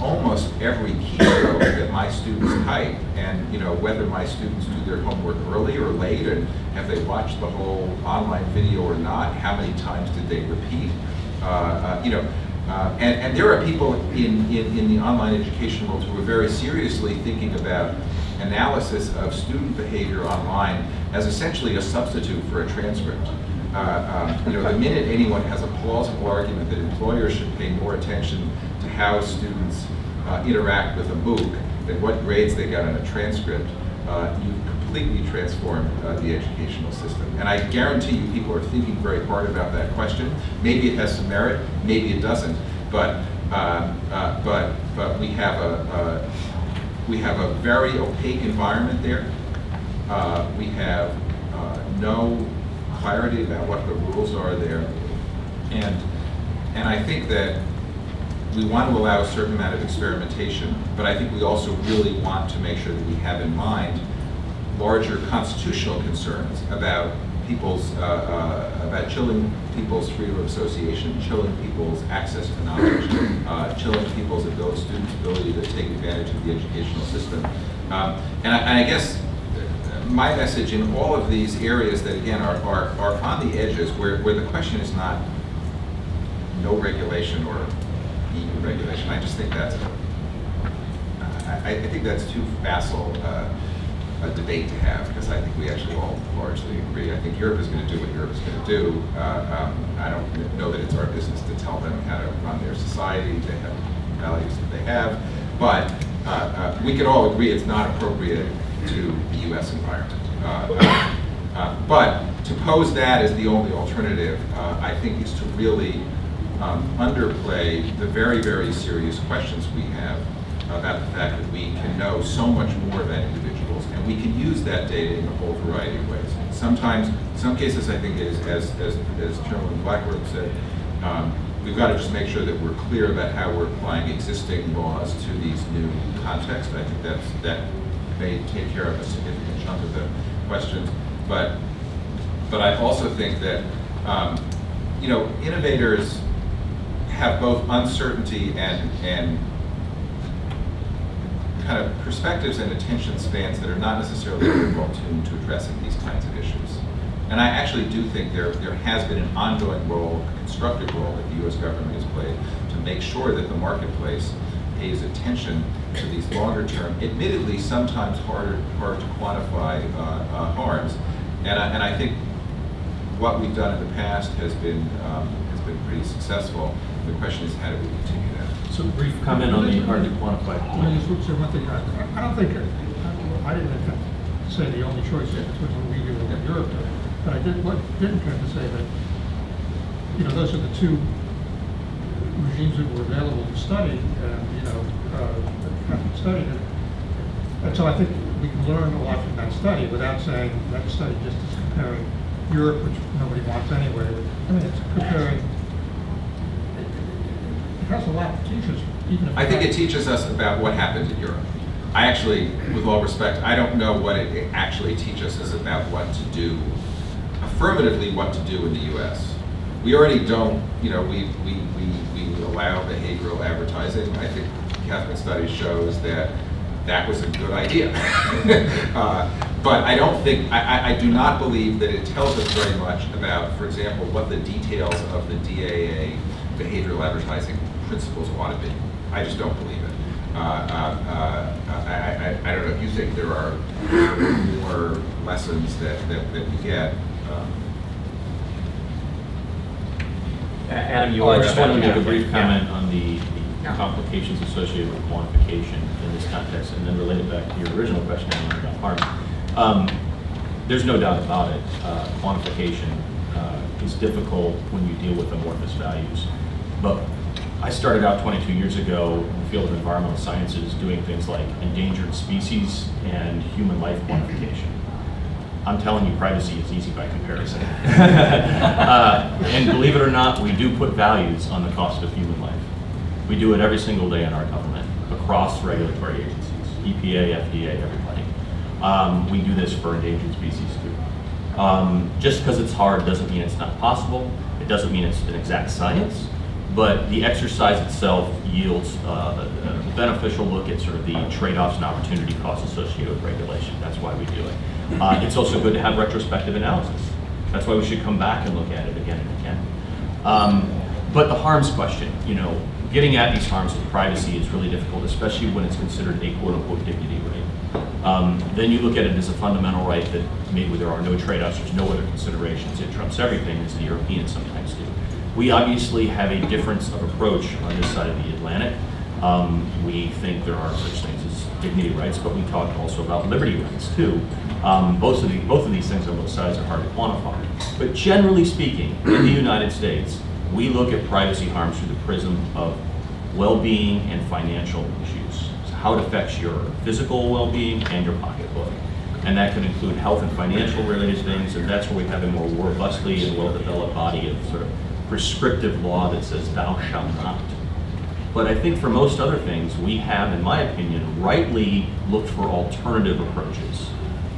almost every keyword that my students type, and whether my students do their homework early or late, and have they watched the whole online video or not, how many times did they repeat, and there are people in the online education world who are very seriously thinking about analysis of student behavior online as essentially a substitute for a transcript. The minute anyone has a plausible argument that employers should pay more attention to how students interact with a MOOC than what grades they got on a transcript, you've completely transformed the educational system. And I guarantee you people are thinking very hard about that question. Maybe it has some merit, maybe it doesn't, but we have a very opaque environment there. We have no clarity about what the rules are there, and I think that we want to allow a certain amount of experimentation, but I think we also really want to make sure that we have in mind larger constitutional concerns about people's, about chilling people's freedom of association, chilling people's access to knowledge, chilling people's students' ability to take advantage of the educational system. And I guess my message in all of these areas that again are on the edges, where the question is not no regulation or EU regulation. I just think that's I think that's too facile a debate to have, because I think we actually all largely agree. I think Europe is going to do what Europe is going to do. I don't know that it's our business to tell them how to run their society. They have values that they have, but we can all agree it's not appropriate to the U.S. environment. But to pose that as the only alternative, I think is to really underplay the very, very serious questions we have about the fact that we can know so much more about individuals, and we can use that data in a whole variety of ways. Sometimes, in some cases, I think it is, as Chairman Blackburn said, we've got to just make sure that we're clear about how we're applying existing laws to these new contexts. I think that may take care of a significant chunk of the questions, but I also think that innovators have both uncertainty and kind of perspectives and attention spans that are not necessarily very well tuned to addressing these kinds of issues. And I actually do think there has been an ongoing role, a constructive role that the U.S. government has played to make sure that the marketplace pays attention to these longer term, admittedly sometimes hard to quantify harms. And I think what we've done in the past has been pretty successful. The question is, how do we continue that? So brief comment on the hard to quantify. I just would say one thing. I don't think, I didn't intend to say the only choice is between what we do and what Europe does, but I did intend to say that, those are the two regimes that were available to study, and, studied it. And so I think we can learn a lot from that study without saying that study just is comparing Europe, which nobody wants anyway. I mean, it's comparing, it has a lot to teach us, even if... I think it teaches us about what happened in Europe. I actually, with all respect, I don't know what it actually teaches us about what to do, affirmatively what to do in the U.S. We already don't, we allow behavioral advertising. I think Catholic studies shows that was a good idea. But I don't think, I do not believe that it tells us very much about, for example, what the details of the DAA behavioral advertising principles ought to be. I just don't believe it. I don't know if you think there are more lessons that we get. Adam, you I were just wanted to make a about- brief yeah. comment on the complications associated with quantification in this context, and then relate it back to your original question about harm. There's no doubt about it. Quantification is difficult when you deal with amorphous values. But I started out 22 years ago in the field of environmental sciences doing things like endangered species and human life quantification. I'm telling you, privacy is easy by comparison. And believe it or not, we do put values on the cost of human life. We do it every single day in our government, across regulatory agencies, EPA, FDA, everybody. We do this for endangered species too. Just because it's hard doesn't mean it's not possible. It doesn't mean it's an exact science, but the exercise itself yields a beneficial look at sort of the trade-offs and opportunity costs associated with regulation. That's why we do it. It's also good to have retrospective analysis. That's why we should come back and look at it again and again. But the harms question, getting at these harms of privacy is really difficult, especially when it's considered a quote-unquote dignity right. Then you look at it as a fundamental right that maybe there are no trade-offs, there's no other considerations, it trumps everything, as the Europeans sometimes do. We obviously have a difference of approach on this side of the Atlantic. We think there are such things as dignity rights, but we talk also about liberty rights too. Both of these things on both sides are hard to quantify. But generally speaking, in the United States, we look at privacy harms through the prism of well-being and financial issues. So how it affects your physical well-being and your pocketbook. And that could include health and financial related things, and that's where we have a more robustly and well-developed body of sort of prescriptive law that says thou shalt not. But I think for most other things, we have, in my opinion, rightly looked for alternative approaches.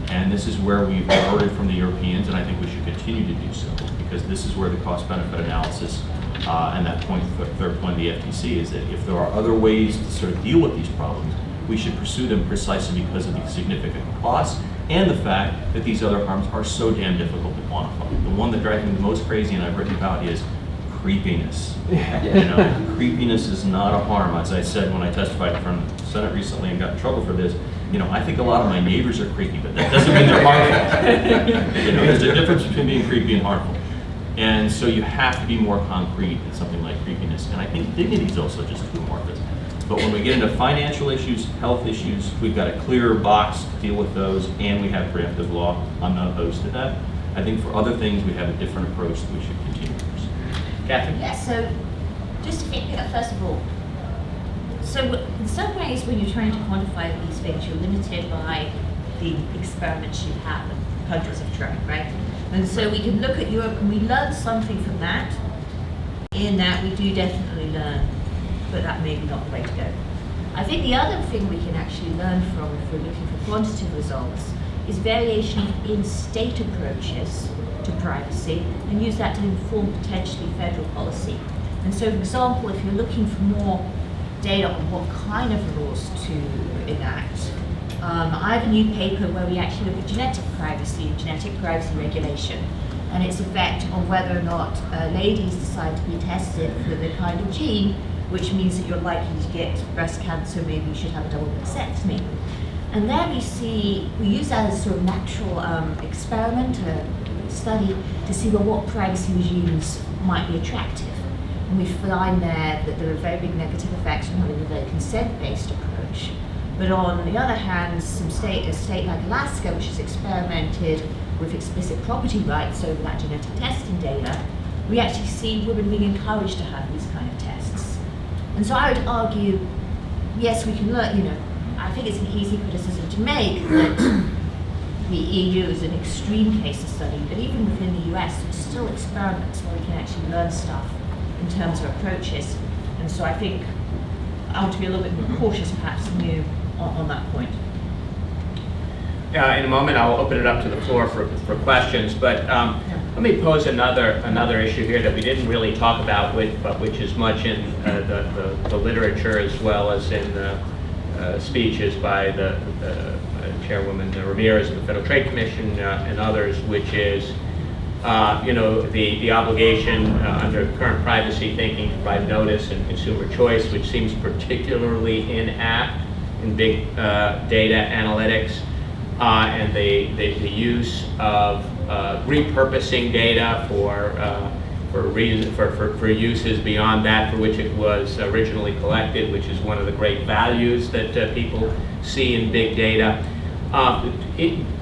And this is where we've borrowed from the Europeans, and I think we should continue to do so, because this is where the cost-benefit analysis and that point, the third point of the FTC, is that if there are other ways to sort of deal with these problems, we should pursue them precisely because of the significant costs and the fact that these other harms are so damn difficult to quantify. The one that drives me the most crazy, and I've written about, is creepiness. Creepiness is not a harm. As I said when I testified in front of the Senate recently and got in trouble for this, I think a lot of my neighbors are creepy, but that doesn't mean they're harmful. There's a difference between being creepy and harmful. And so you have to be more concrete in something like creepiness. And I think dignity is also just too amorphous. But when we get into financial issues, health issues, we've got a clearer box to deal with those, and we have preemptive law. I'm not opposed to that. I think for other things, we have a different approach that we should continue to pursue. Catherine? Yeah, so just to pick up first of all, so in some ways when you're trying to quantify these things, you're limited by the experiments you have and countries have tried, right? And so we can look at Europe and we learn something from that, in that we do definitely learn, but that may be not the way to go. I think the other thing we can actually learn from, if we're looking for quantitative results, is variation in state approaches to privacy, and use that to inform potentially federal policy. And so, for example, if you're looking for more data on what kind of laws to enact, I have a new paper where we actually look at genetic privacy regulation, and its effect on whether or not ladies decide to be tested for the kind of gene, which means that you're likely to get breast cancer, maybe you should have a double mastectomy. And there we use that as sort of natural experiment, study to see what privacy regimes might be attractive. And we find there that there are very big negative effects from having a very consent-based approach. But on the other hand, a state like Alaska, which has experimented with explicit property rights over that genetic testing data, we actually see women being encouraged to have these kind of tests. And so I would argue, yes, we can learn, I think it's an easy criticism to make that the EU is an extreme case study, but even within the US, there's still experiments where we can actually learn stuff in terms of approaches. And so I think I want to be a little bit more cautious perhaps than you on that point. In a moment, I'll open it up to the floor for questions, but let me pose another issue here that we didn't really talk about, but which is much in the literature as well as in the speeches by the Chairwoman Ramirez of the Federal Trade Commission and others, which is the obligation under current privacy thinking to provide notice and consumer choice, which seems particularly inapt in big data analytics, and the use of repurposing data for uses beyond that for which it was originally collected, which is one of the great values that people see in big data.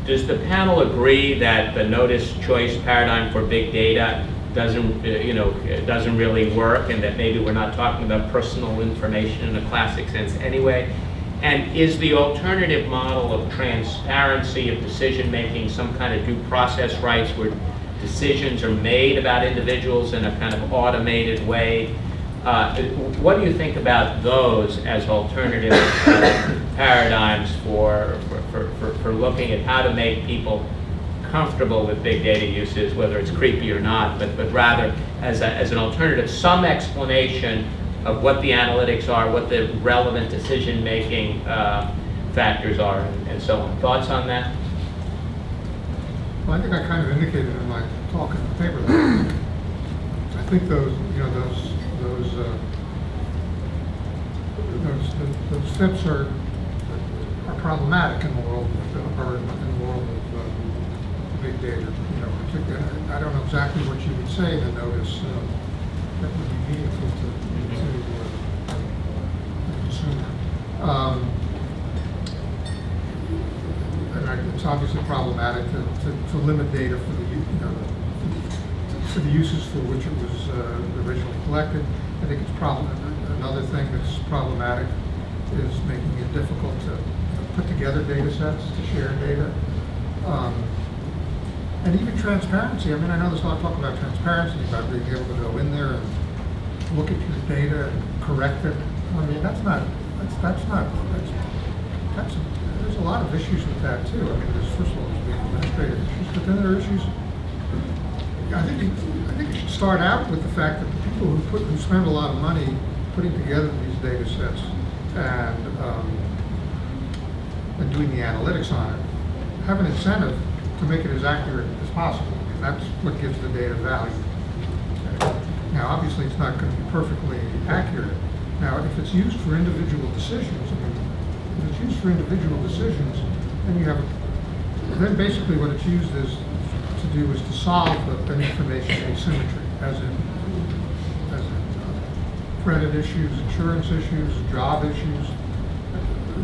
Does the panel agree that the notice choice paradigm for big data doesn't really work, and that maybe we're not talking about personal information in a classic sense anyway? And is the alternative model of transparency of decision making some kind of due process rights where decisions are made about individuals in a kind of automated way? What do you think about those as alternative paradigms for looking at how to make people comfortable with big data uses, whether it's creepy or not, but rather as an alternative, some explanation of what the analytics are, what the relevant decision-making factors are, and so on. Thoughts on that? Well, I think I kind of indicated in my talk in the paper that I think those steps are problematic in the world of big data. Particularly, I don't know exactly what you would say in the notice that would be meaningful to the consumer. And it's obviously problematic to limit data for the uses for which it was originally collected. I think it's another thing that's problematic is making it difficult to put together data sets, to share data. And even transparency. I mean, I know there's a lot of talk about transparency, about being able to go in there and look at your data and correct it. I mean, there's a lot of issues with that too. I mean, first of all, there's the administrative issues, but then there are issues. I think you should start out with the fact that the people who spend a lot of money putting together these data sets and doing the analytics on it have an incentive to make it as accurate as possible. I mean, that's what gives the data value. Okay. Now, obviously, it's not going to be perfectly accurate. Now, if it's used for individual decisions, then basically what it's used to do is to solve an information asymmetry, as in credit issues, insurance issues, job issues.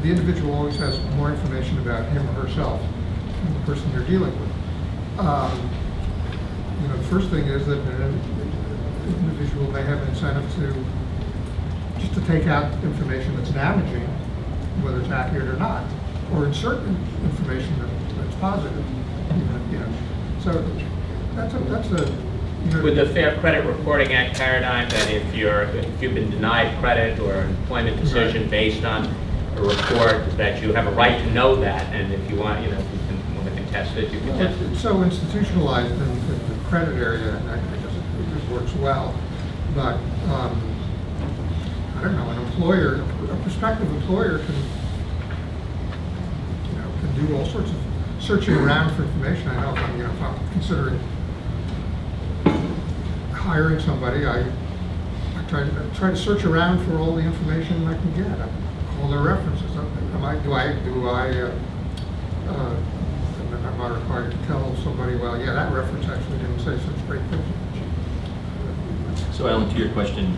The individual always has more information about him or herself than the person you're dealing with. The first thing is that an individual may have an incentive to take out information that's damaging, whether it's accurate or not, or insert information that's positive. So that's a. With the Fair Credit Reporting Act paradigm, that if you've been denied credit or an employment decision Right. based on a report, that you have a right to know that, and if you want, if you want to contest it, you can contest it. It's so institutionalized in the credit area, and I guess it works well. But I don't know, a prospective employer can do all sorts of searching around for information. I know if I'm considering hiring somebody, I try to search around for all the information I can get. I call their references. I'm not required to tell somebody, well, yeah, that reference actually didn't say such great things. So, Alan, to your question,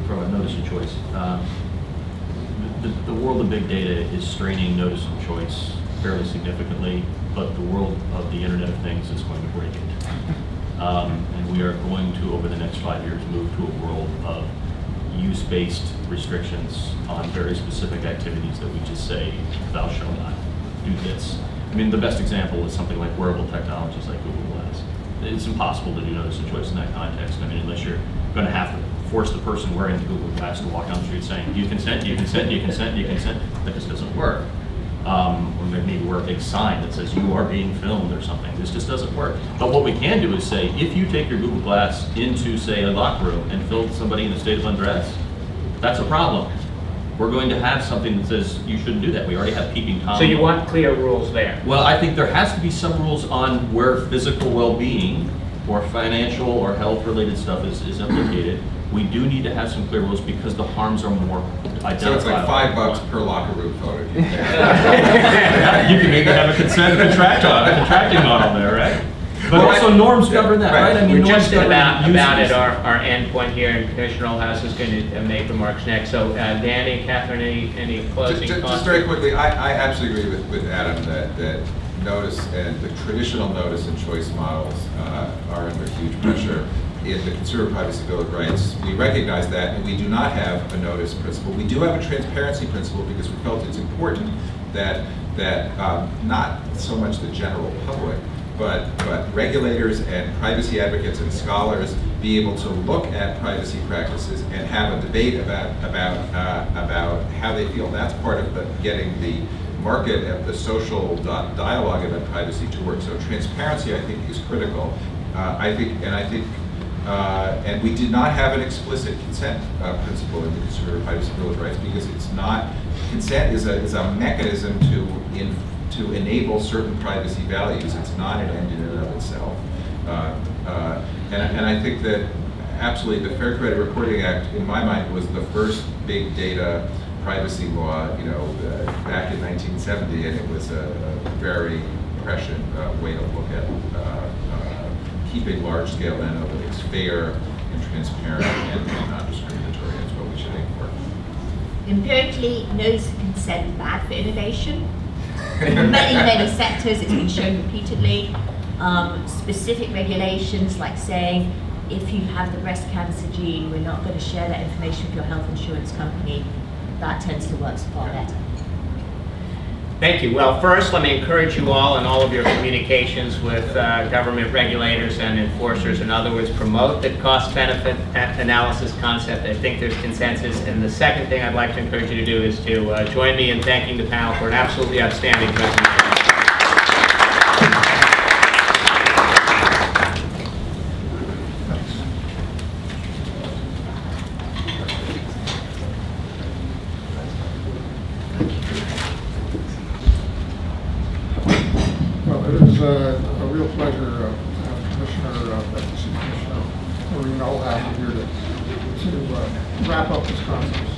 from a notice of choice, the world of big data is straining notice of choice fairly significantly, but the world of the Internet of Things is going to break it. And we are going to, over the next 5 years, move to a world of use-based restrictions on very specific activities that we just say, thou shalt not do this. I mean, the best example is something like wearable technologies like Google Glass. It's impossible to do notice of choice in that context. I mean, unless you're going to have to force the person wearing the Google Glass to walk down the street saying, do you consent, do you consent, do you consent, do you consent? That just doesn't work. Or maybe wear a big sign that says you are being filmed or something. This just doesn't work. But what we can do is say, if you take your Google Glass into, say, a locker room and film somebody in a state of undress, that's a problem. we're going to have something that says you shouldn't do that. We already have peeping Tom. So you want clear rules there? Well, I think there has to be some rules on where physical well-being or financial or health-related stuff is implicated. We do need to have some clear rules because the harms are more identifiable. So it's like $5 per locker room photo. You can maybe have a contracting model there, right? But also norms govern that, right? I mean, We're norms just govern about at uses. our end point here, and Commissioner Olhouse is going to make remarks next. So Danny, Catherine, any closing Just thoughts? very quickly, I absolutely agree with Adam that notice and the traditional notice and choice models are under huge pressure. In the Consumer Privacy Bill of Rights, we recognize that, and we do not have a notice principle. We do have a transparency principle because we felt it's important that not so much the general public, but regulators and privacy advocates and scholars be able to look at privacy practices and have a debate about how they feel. That's part of getting the market and the social dialogue about privacy to work. So transparency, I think, is critical. And we did not have an explicit consent principle in the Consumer Privacy Bill of Rights because it's not. Consent is a mechanism to enable certain privacy values. It's not an end in and of itself. And I think that absolutely the Fair Credit Reporting Act, in my mind, was the first big data privacy law, back in 1970, and it was a very prescient way to look at keeping large-scale analytics fair and transparent and non-discriminatory. That's what we should aim for. Empirically, notice of consent is bad for innovation. In many sectors, it's been shown repeatedly. Specific regulations like saying, if you have the breast cancer gene, we're not going to share that information with your health insurance company. That tends to work far better. Thank you. Well, first, let me encourage you all in all of your communications with government regulators and enforcers. In other words, promote the cost-benefit analysis concept. I think there's consensus. And the second thing I'd like to encourage you to do is to join me in thanking the panel for an absolutely outstanding presentation. It is a real pleasure to have FTC Commissioner Rubin here to wrap up this conference.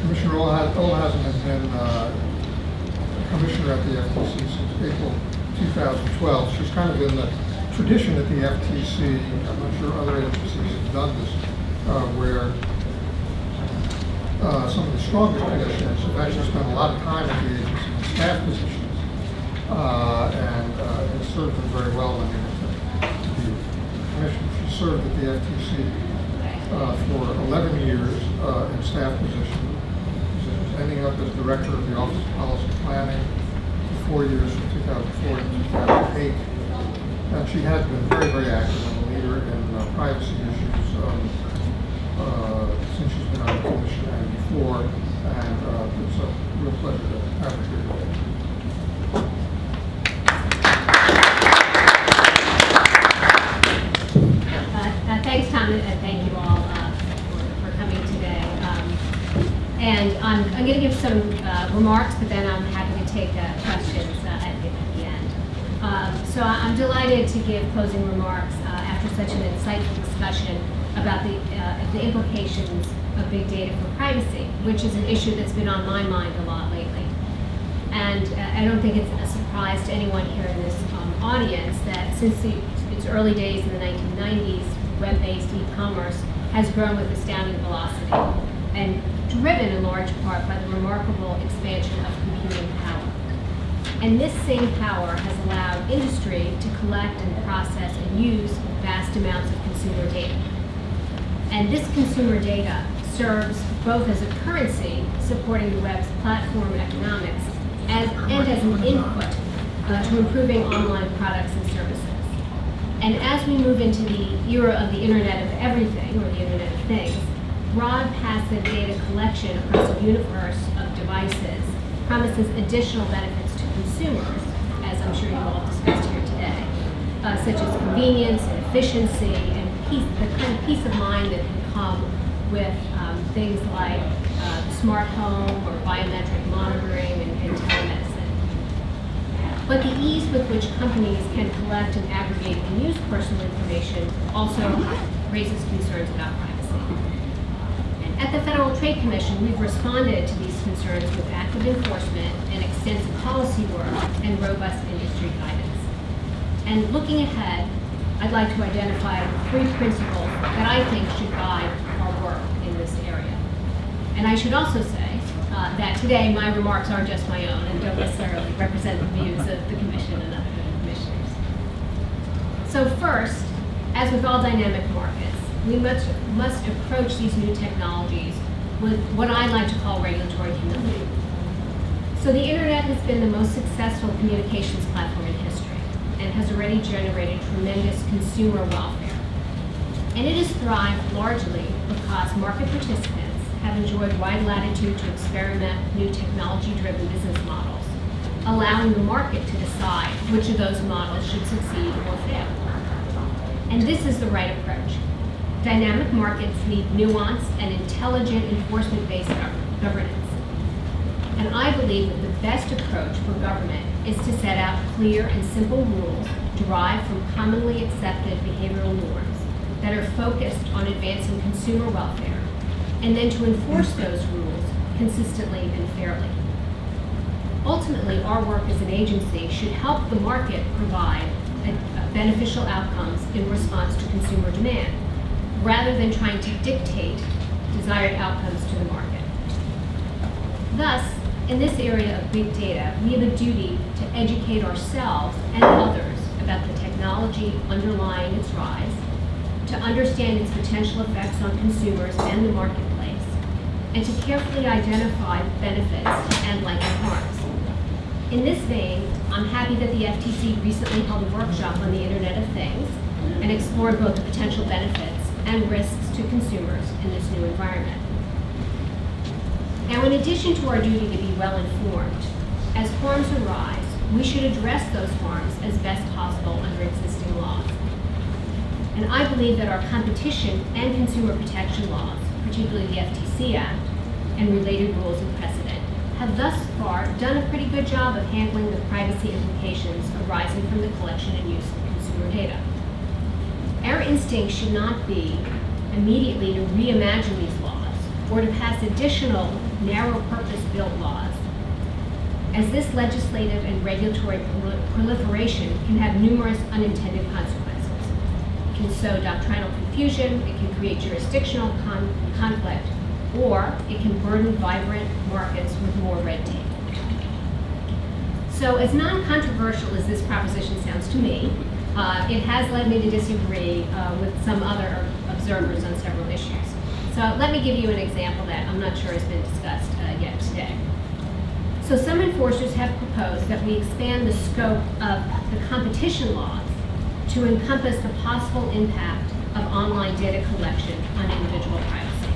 Commissioner Olhouse has been Commissioner at the FTC since April 2012. She's kind of in the tradition at the FTC. I'm not sure other agencies have done this, where some of the strongest commissioners have actually spent a lot of time at the agency in staff positions, and has served them very well when they went to be commissioner. She served at the FTC for 11 years in staff positions, ending up as director of the Office of Policy Planning for 4 years from 2004 to 2008. And she has been very, very active and a leader in privacy issues since she's been on the commission and before, and it's a real pleasure to have her here today. Thanks, Tom, and thank you all for coming today. And I'm going to give some remarks, but then I'm happy to take questions at the end. So I'm delighted to give closing remarks after such an insightful discussion about the implications of big data for privacy, which is an issue that's been on my mind a lot lately. And I don't think it's a surprise to anyone here in this audience that since its early days in the 1990s, web-based e-commerce has grown with astounding velocity and driven in large part by the remarkable expansion of computing power. And this same power has allowed industry to collect and process and use vast amounts of consumer data. And this consumer data serves both as a currency supporting the web's platform economics and as an input to improving online products and services. And as we move into the era of the Internet of Everything, or the Internet of Things, broad passive data collection across a universe of devices promises additional benefits to consumers, as I'm sure you all discussed here today, such as convenience and efficiency and the kind of peace of mind that can come with things like smart home or biometric monitoring and telemedicine. But the ease with which companies can collect and aggregate and use personal information also raises concerns about privacy. And at the Federal Trade Commission, we've responded to these concerns with active enforcement and extensive policy work and robust industry guidance. And looking ahead, I'd like to identify 3 principles that I think should guide our work in this area. And I should also say that today my remarks are just my own and don't necessarily represent the views of the Commission and other commissioners. So first, as with all dynamic markets, we must approach these new technologies with what I like to call regulatory humility. So the internet has been the most successful communications platform in history and has already generated tremendous consumer welfare. And it has thrived largely because market participants have enjoyed wide latitude to experiment with new technology-driven business models, allowing the market to decide which of those models should succeed or fail. And this is the right approach. Dynamic markets need nuanced and intelligent enforcement-based governance. And I believe that the best approach for government is to set out clear and simple rules derived from commonly accepted behavioral norms that are focused on advancing consumer welfare, and then to enforce those rules consistently and fairly. Ultimately, our work as an agency should help the market provide beneficial outcomes in response to consumer demand, rather than trying to dictate desired outcomes to the market. Thus, in this area of big data, we have a duty to educate ourselves and others about the technology underlying its rise, to understand its potential effects on consumers and the marketplace, and to carefully identify benefits and likely harms. In this vein, I'm happy that the FTC recently held a workshop on the Internet of Things and explored both the potential benefits and risks to consumers in this new environment. Now, in addition to our duty to be well informed, as harms arise, we should address those harms as best possible under existing laws. And I believe that our competition and consumer protection laws, particularly the FTC Act, and related rules and precedent, have thus far done a pretty good job of handling the privacy implications arising from the collection and use of consumer data. Our instinct should not be immediately to reimagine these laws or to pass additional narrow purpose-built laws, as this legislative and regulatory proliferation can have numerous unintended consequences. It can sow doctrinal confusion, it can create jurisdictional conflict, or it can burden vibrant markets with more red tape. So as non-controversial as this proposition sounds to me, it has led me to disagree with some other observers on several issues. So let me give you an example that I'm not sure has been discussed yet today. So some enforcers have proposed that we expand the scope of the competition laws to encompass the possible impact of online data collection on individual privacy.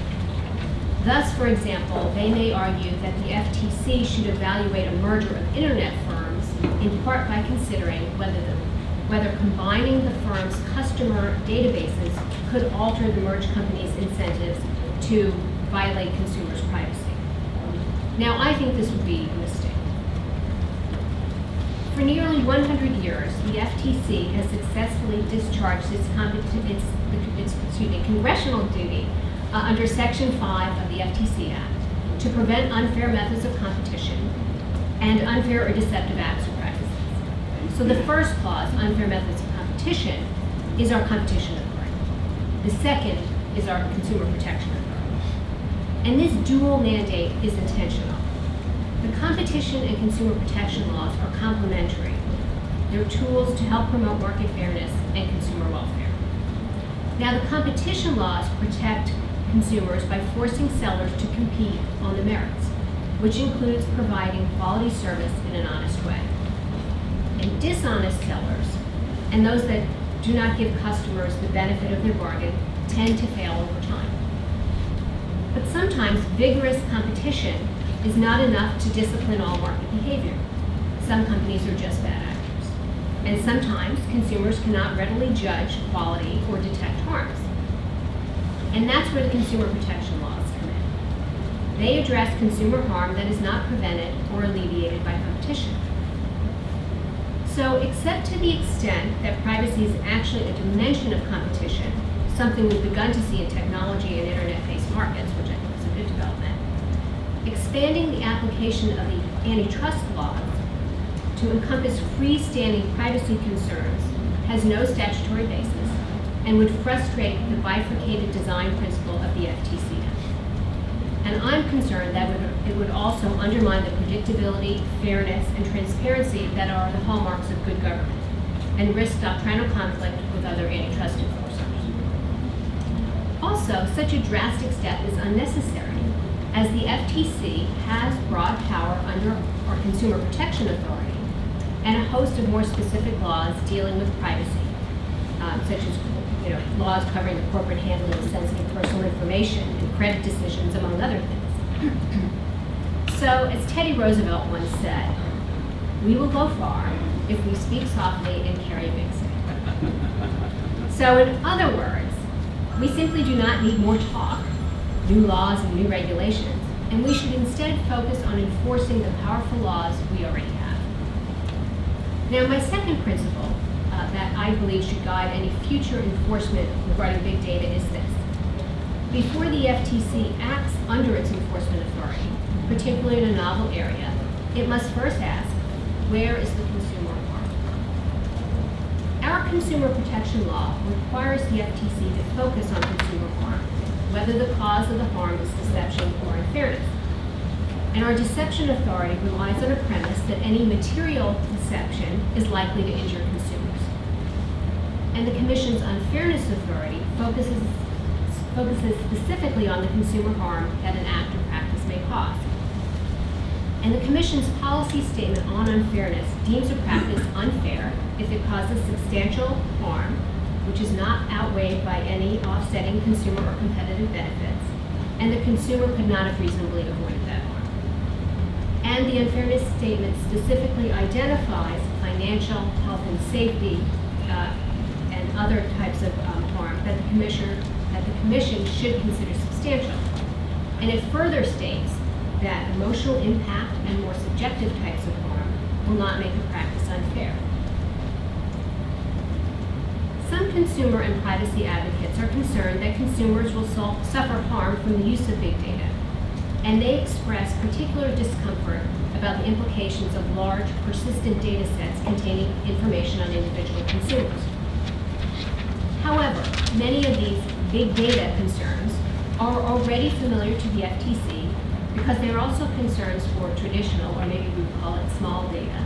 Thus, for example, they may argue that the FTC should evaluate a merger of internet firms in part by considering whether combining the firm's customer databases could alter the merged company's incentives to violate consumers' privacy. Now, I think this would be a mistake. For nearly 100 years, the FTC has successfully discharged its congressional duty under Section 5 of the FTC Act to prevent unfair methods of competition and unfair or deceptive acts or practices. So the first clause, unfair methods of competition, is our competition authority. The second is our consumer protection authority. And this dual mandate is intentional. The competition and consumer protection laws are complementary. They're tools to help promote market fairness and consumer welfare. Now, the competition laws protect consumers by forcing sellers to compete on the merits, which includes providing quality service in an honest way. And dishonest sellers, and those that do not give customers the benefit of their bargain, tend to fail over time. But sometimes vigorous competition is not enough to discipline all market behavior. Some companies are just bad actors. And sometimes consumers cannot readily judge quality or detect harms. And that's where the consumer protection laws come in. They address consumer harm that is not prevented or alleviated by competition. So, except to the extent that privacy is actually a dimension of competition, something we've begun to see in technology and internet-based markets, which I think is a good development, expanding the application of the antitrust laws to encompass freestanding privacy concerns has no statutory basis and would frustrate the bifurcated design principle of the FTC. And I'm concerned that it would also undermine the predictability, fairness, and transparency that are the hallmarks of good government and risk doctrinal conflict with other antitrust enforcers. Also, such a drastic step is unnecessary, as the FTC has broad power under our Consumer Protection Authority and a host of more specific laws dealing with privacy, such as laws covering the corporate handling of sensitive personal information and credit decisions, among other things. So, as Teddy Roosevelt once said, we will go far if we speak softly and carry big stick. So, in other words, we simply do not need more talk, new laws and new regulations, and we should instead focus on enforcing the powerful laws we already have. Now, my second principle that I believe should guide any future enforcement regarding big data is this. Before the FTC acts under its enforcement authority, particularly in a novel area, it must first ask, where is the consumer harm? Our consumer protection law requires the FTC to focus on consumer harm, whether the cause of the harm is deception or unfairness. And our deception authority relies on a premise that any material deception is likely to injure consumers. And the Commission's unfairness authority focuses specifically on the consumer harm that an act or practice may cause. And the Commission's policy statement on unfairness deems a practice unfair if it causes substantial harm, which is not outweighed by any offsetting consumer or competitive benefits, and the consumer could not have reasonably avoided that harm. And the unfairness statement specifically identifies financial, health and safety, and other types of harm that the Commission should consider substantial. And it further states that emotional impact and more subjective types of harm will not make a practice unfair. Some consumer and privacy advocates are concerned that consumers will suffer harm from the use of big data, and they express particular discomfort about the implications of large, persistent data sets containing information on individual consumers. However, many of these big data concerns are already familiar to the FTC because they are also concerns for traditional, or maybe we would call it small data,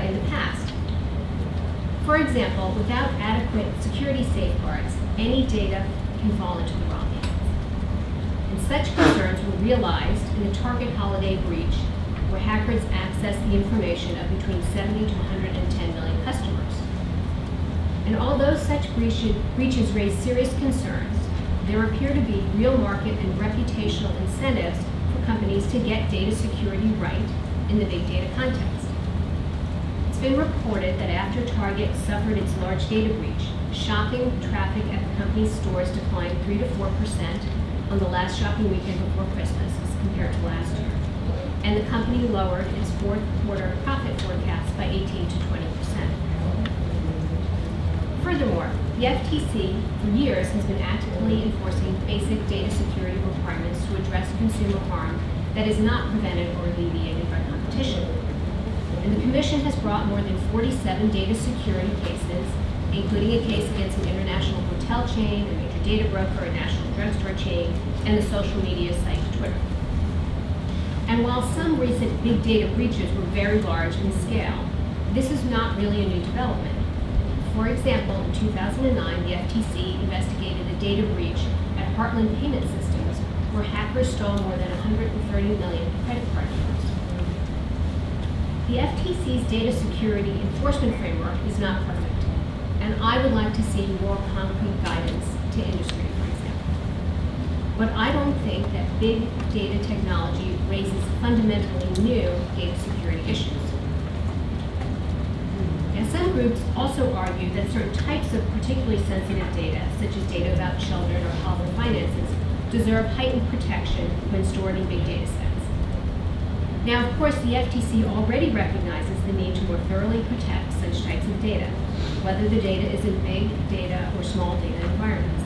in the past. For example, without adequate security safeguards, any data can fall into the wrong hands. And such concerns were realized in the Target holiday breach, where hackers accessed the information of between 70 to 110 million customers. And although such breaches raise serious concerns, there appear to be real market and reputational incentives for companies to get data security right in the big data context. It's been reported that after Target suffered its large data breach, shopping traffic at the company's stores declined 3 to 4% on the last shopping weekend before Christmas as compared to last year. And the company lowered its fourth quarter profit forecast by 18 to 20%. Furthermore, the FTC for years has been actively enforcing basic data security requirements to address consumer harm that is not prevented or alleviated by competition. And the Commission has brought more than 47 data security cases, including a case against an international hotel chain, a major data broker, a national drugstore chain, and the social media site Twitter. And while some recent big data breaches were very large in scale, this is not really a new development. For example, in 2009, the FTC investigated a data breach at Heartland Payment Systems, where hackers stole more than 130 million credit card numbers. The FTC's data security enforcement framework is not perfect, and I would like to see more concrete guidance to industry, for example. But I don't think that big data technology raises fundamentally new data security issues. Yes? some groups also argue that certain types of particularly sensitive data, such as data about children or health or finances, deserve heightened protection when stored in big data sets. Now, of course, the FTC already recognizes the need to more thoroughly protect such types of data, whether the data is in big data or small data environments.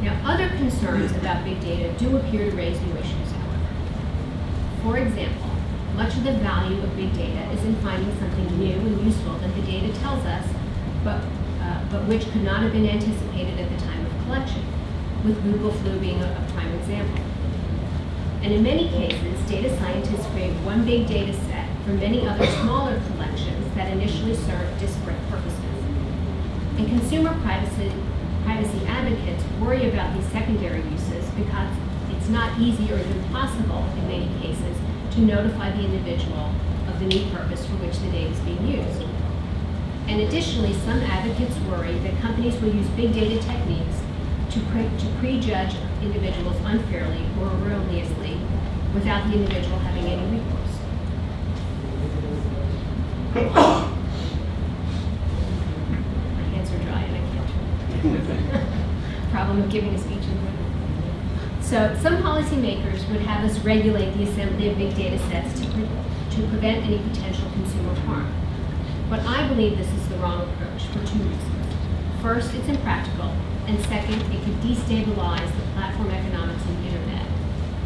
Now, other concerns about big data do appear to raise new issues, however. For example, much of the value of big data is in finding something new and useful that the data tells us, but which could not have been anticipated at the time of collection, with Google Flu being a prime example. And in many cases, data scientists create one big data set for many other smaller collections that initially serve disparate purposes. And consumer privacy advocates worry about these secondary uses because it's not easy or even possible in many cases to notify the individual of the new purpose for which the data is being used. And additionally, some advocates worry that companies will use big data techniques to prejudge individuals unfairly or erroneously without the individual having any recourse. My hands are dry and I can't. Problem of giving a speech in the room. So some policymakers would have us regulate the assembly of big data sets to prevent any potential consumer harm. But I believe this is the wrong approach for two reasons. First, it's impractical. And second, it could destabilize the platform economics of the internet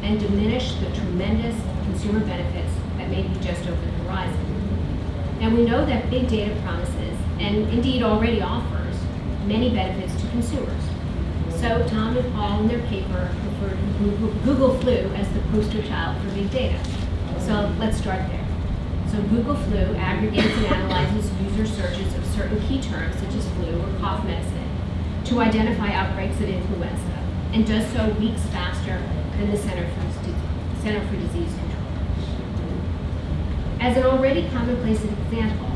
and diminish the tremendous consumer benefits that may be just over the horizon. And we know that big data promises, and indeed already offers, many benefits to consumers. So Tom and Paul in their paper refer to Google Flu as the poster child for big data. So let's start there. So Google Flu aggregates and analyzes user searches of certain key terms such as flu or cough medicine to identify outbreaks of influenza, and does so weeks faster than the Center for Disease Control. As an already commonplace example,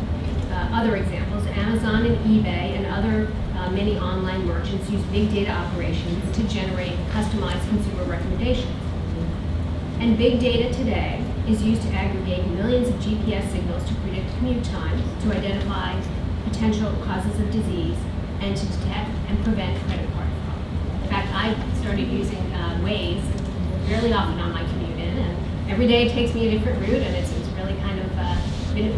other examples, Amazon and eBay and other many online merchants use big data operations to generate customized consumer recommendations. And big data today is used to aggregate millions of GPS signals to predict commute times, to identify potential causes of disease, and to detect and prevent credit card fraud. In fact, I started using Waze fairly often on my commute in, and every day it takes me a different route, and it's really kind of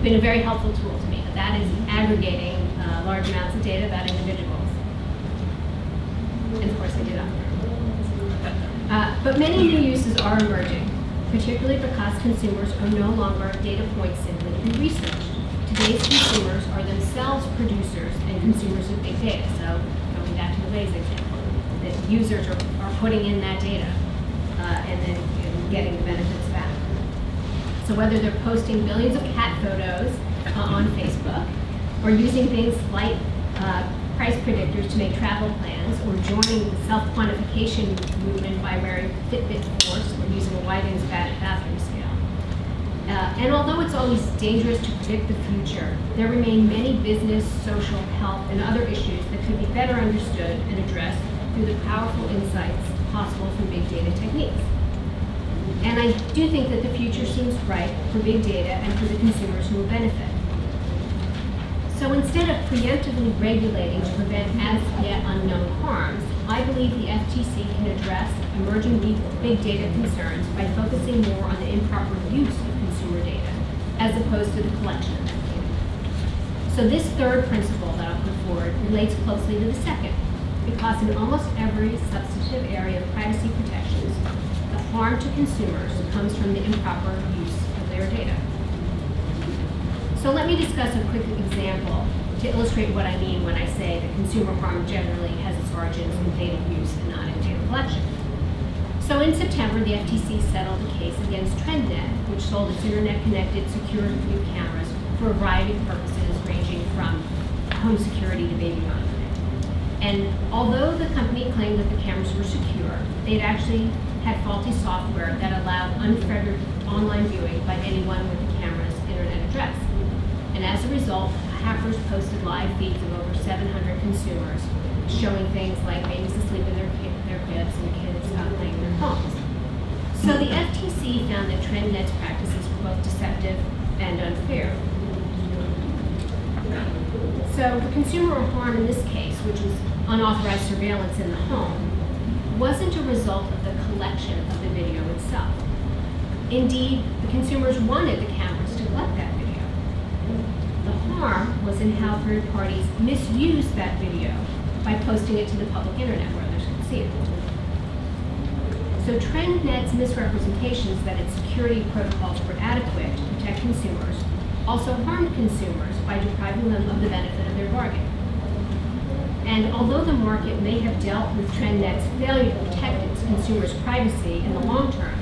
been a very helpful tool to me. But that is aggregating large amounts of data about individuals. And of course, I did but many new uses are emerging, particularly because consumers are no longer data points simply to be researched. Today's consumers are themselves producers and consumers of big data. So going back to the Waze example, that users are putting in that data and then getting the benefits back. So whether they're posting billions of cat photos on Facebook, or using things like price predictors to make travel plans, or joining the self-quantification movement by wearing Fitbit Force or using a Whiting's bathroom scale. And although it's always dangerous to predict the future, there remain many business, social, health, and other issues that could be better understood and addressed through the powerful insights possible from big data techniques. And I do think that the future seems bright for big data and for the consumers who will benefit. So instead of preemptively regulating to prevent as yet unknown harms, I believe the FTC can address emerging big data concerns by focusing more on the improper use of consumer data, as opposed to the collection of that data. So this third principle that I'll put forward relates closely to the second, because in almost every substantive area of privacy protections, the harm to consumers comes from the improper use of their data. So let me discuss a quick example to illustrate what I mean when I say that consumer harm generally has its origins in data use and not in data collection. So in September, the FTC settled a case against TrendNet, which sold its internet-connected secure view cameras for a variety of purposes, ranging from home security to baby monitoring. And although the company claimed that the cameras were secure, they'd actually had faulty software that allowed unfettered online viewing by anyone with the camera's internet address. And as a result, hackers posted live feeds of over 700 consumers showing things like babies asleep in their cribs and kids playing in their homes. So the FTC found that TrendNet's practices were both deceptive and unfair. So the consumer harm in this case, which was unauthorized surveillance in the home, wasn't a result of the collection of the video itself. Indeed, the consumers wanted the cameras to collect that video. The harm was in how third parties misused that video by posting it to the public internet where others could see it. So TrendNet's misrepresentations that its security protocols were adequate to protect consumers also harmed consumers by depriving them of the benefit of their bargain. And although the market may have dealt with TrendNet's failure to protect its consumers' privacy in the long term,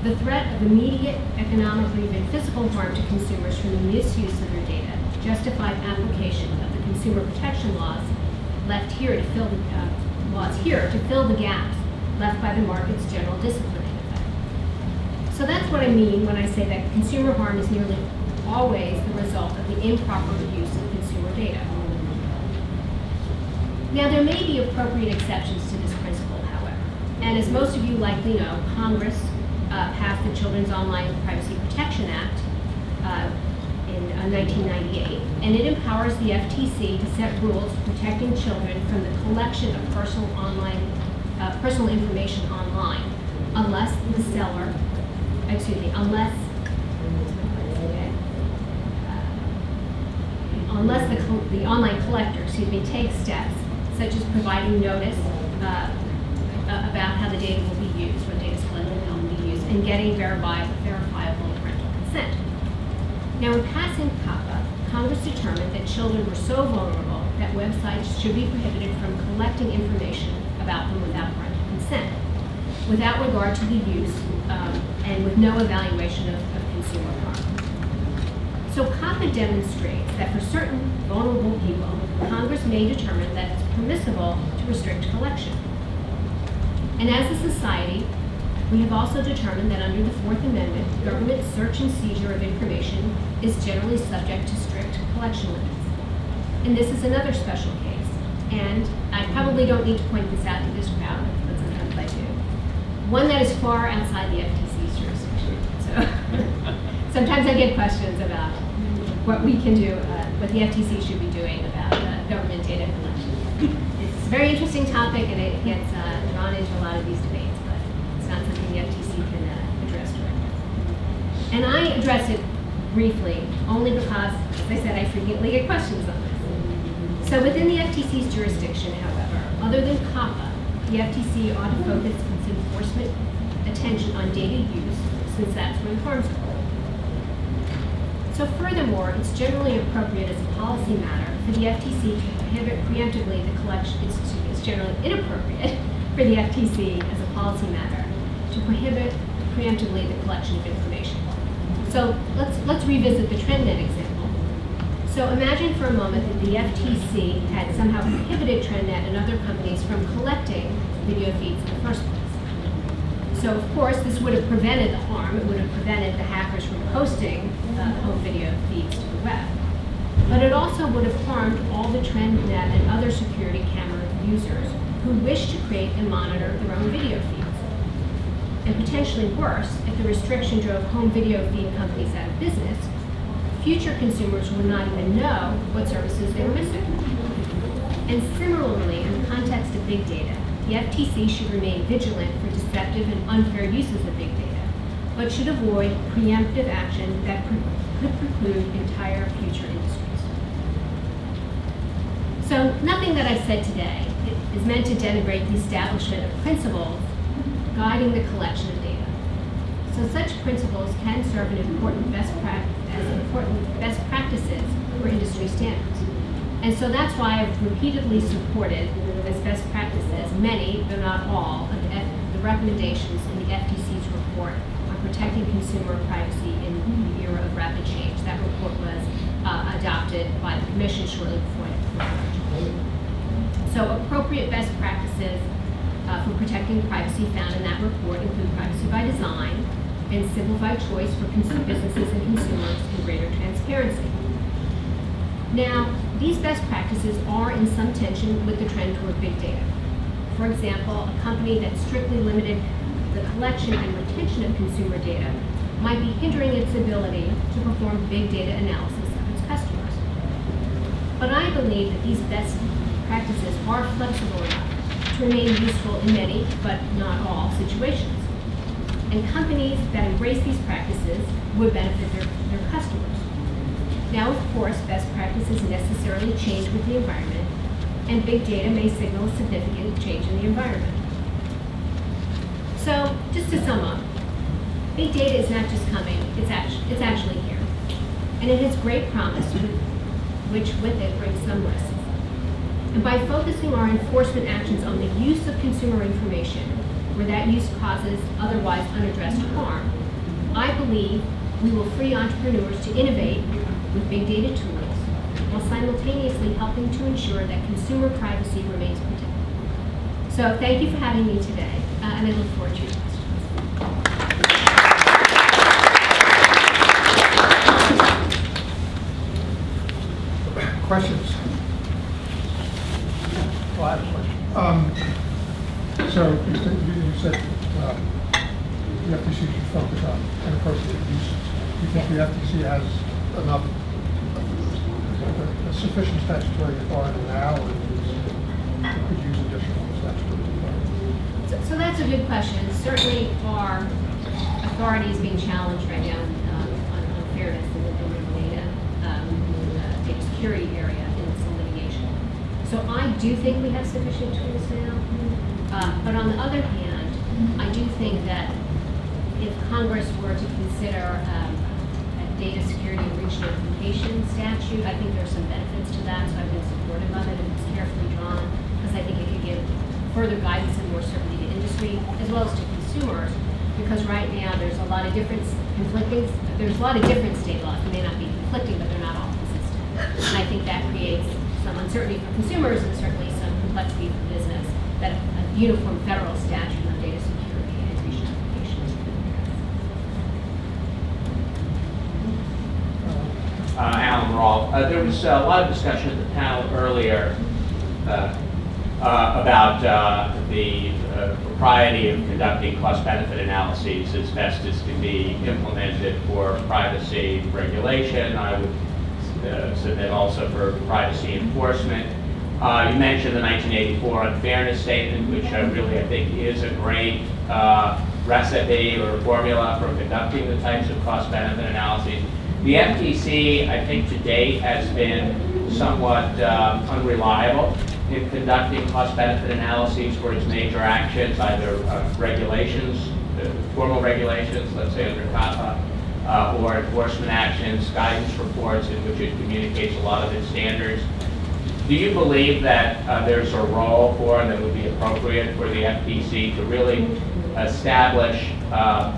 the threat of immediate economic or even physical harm to consumers from the misuse of their data justified application of the consumer protection laws left here to fill the gaps left by the market's general disciplining effect. So that's what I mean when I say that consumer harm is nearly always the result of the improper use of consumer data. Now, there may be appropriate exceptions to this principle, however. And as most of you likely know, Congress passed the Children's Online Privacy Protection Act in 1998, and it empowers the FTC to set rules protecting children from the collection of personal information online, unless the online collector, takes steps such as providing notice about how the data will be used, what data is collected and how it will be used, and getting verifiable parental consent. Now, in passing COPPA, Congress determined that children were so vulnerable that websites should be prohibited from collecting information about them without parental consent, without regard to the use, and with no evaluation of consumer harm. So COPPA demonstrates that for certain vulnerable people, Congress may determine that it's permissible to restrict collection. And as a society, we have also determined that under the Fourth Amendment, government search and seizure of information is generally subject to strict collection limits. And this is another special case. And I probably don't need to point this out to this crowd, but sometimes I do. One that is far outside the FTC's jurisdiction. So sometimes I get questions about what we can do, what the FTC should be doing about government data collection. It's a very interesting topic, and it gets drawn into a lot of these debates, but it's not something the FTC can address directly. And I address it briefly, only because, as I said, I frequently get questions on this. So within the FTC's jurisdiction, however, other than COPPA, the FTC ought to focus its enforcement attention on data use, since that's where the harms occur. So furthermore, it's generally appropriate as a policy matter for the FTC to prohibit preemptively the collection, it's generally inappropriate for the FTC as a policy matter to prohibit preemptively the collection of information. So let's revisit the TrendNet example. So imagine for a moment that the FTC had somehow prohibited TrendNet and other companies from collecting video feeds in the first place. So of course, this would have prevented the harm. It would have prevented the hackers from posting home video feeds to the web. But it also would have harmed all the TrendNet and other security camera users who wish to create and monitor their own video feeds. And potentially worse, if the restriction drove home video feed companies out of business, future consumers would not even know what services they were missing. And similarly, in the context of big data, the FTC should remain vigilant for deceptive and unfair uses of big data, but should avoid preemptive action that could preclude entire future industries. So nothing that I've said today is meant to denigrate the establishment of principles guiding the collection of data. So such principles can serve as important best practices for industry standards. And so that's why I've repeatedly supported as best practices many, though not all, of the recommendations in the FTC's report on protecting consumer privacy in the era of rapid change. That report was adopted by the Commission shortly before it. So appropriate best practices for protecting privacy found in that report include privacy by design and simplified choice for businesses and consumers and greater transparency. Now, these best practices are in some tension with the trend toward big data. For example, a company that strictly limited the collection and retention of consumer data might be hindering its ability to perform big data analysis of its customers. But I believe that these best practices are flexible enough to remain useful in many, but not all, situations. And companies that embrace these practices would benefit their customers. Now, of course, best practices necessarily change with the environment, and big data may signal a significant change in the environment. So, just to sum up, big data is not just coming, it's actually here. And it has great promise, which with it brings some risks. And by focusing our enforcement actions on the use of consumer information, where that use causes otherwise unaddressed harm, I believe we will free entrepreneurs to innovate with big data tools, while simultaneously helping to ensure that consumer privacy remains protected. So thank you for having me today, and I look forward to your questions. Questions? Well, I have a question. So you said the FTC should focus on inappropriate uses. Do you think the FTC has enough, sufficient statutory authority now, or could use additional statutory authority? So that's a good question. Certainly our authority is being challenged right now on fairness in the data security area in some litigation. So I do think we have sufficient tools now. But on the other hand, I do think that if Congress were to consider a data security and breach notification statute, I think there's some benefits to that, so I've been supportive of it if it's carefully drawn, because I think it could give further guidance and more certainty to industry, as well as to consumers, because right now there's a lot of different state laws. They may not be conflicting, but they're not all consistent. And I think that creates some uncertainty for consumers and certainly some complexity for business, that a uniform federal statute on data security and breach notification is good. Alan Rawl. There was a lot of discussion at the panel earlier about the propriety of conducting cost-benefit analyses as best as can be implemented for privacy regulation. I would submit also for privacy enforcement. You mentioned the 1984 unfairness statement, which I think is a great recipe or formula for conducting the types of cost-benefit analyses. The FTC, I think to date, has been somewhat unreliable in conducting cost-benefit analyses for its major actions, either regulations, formal regulations, let's say under COPPA, or enforcement actions, guidance reports in which it communicates a lot of its standards. Do you believe that there's a role for, and that would be appropriate for the FTC to really establish a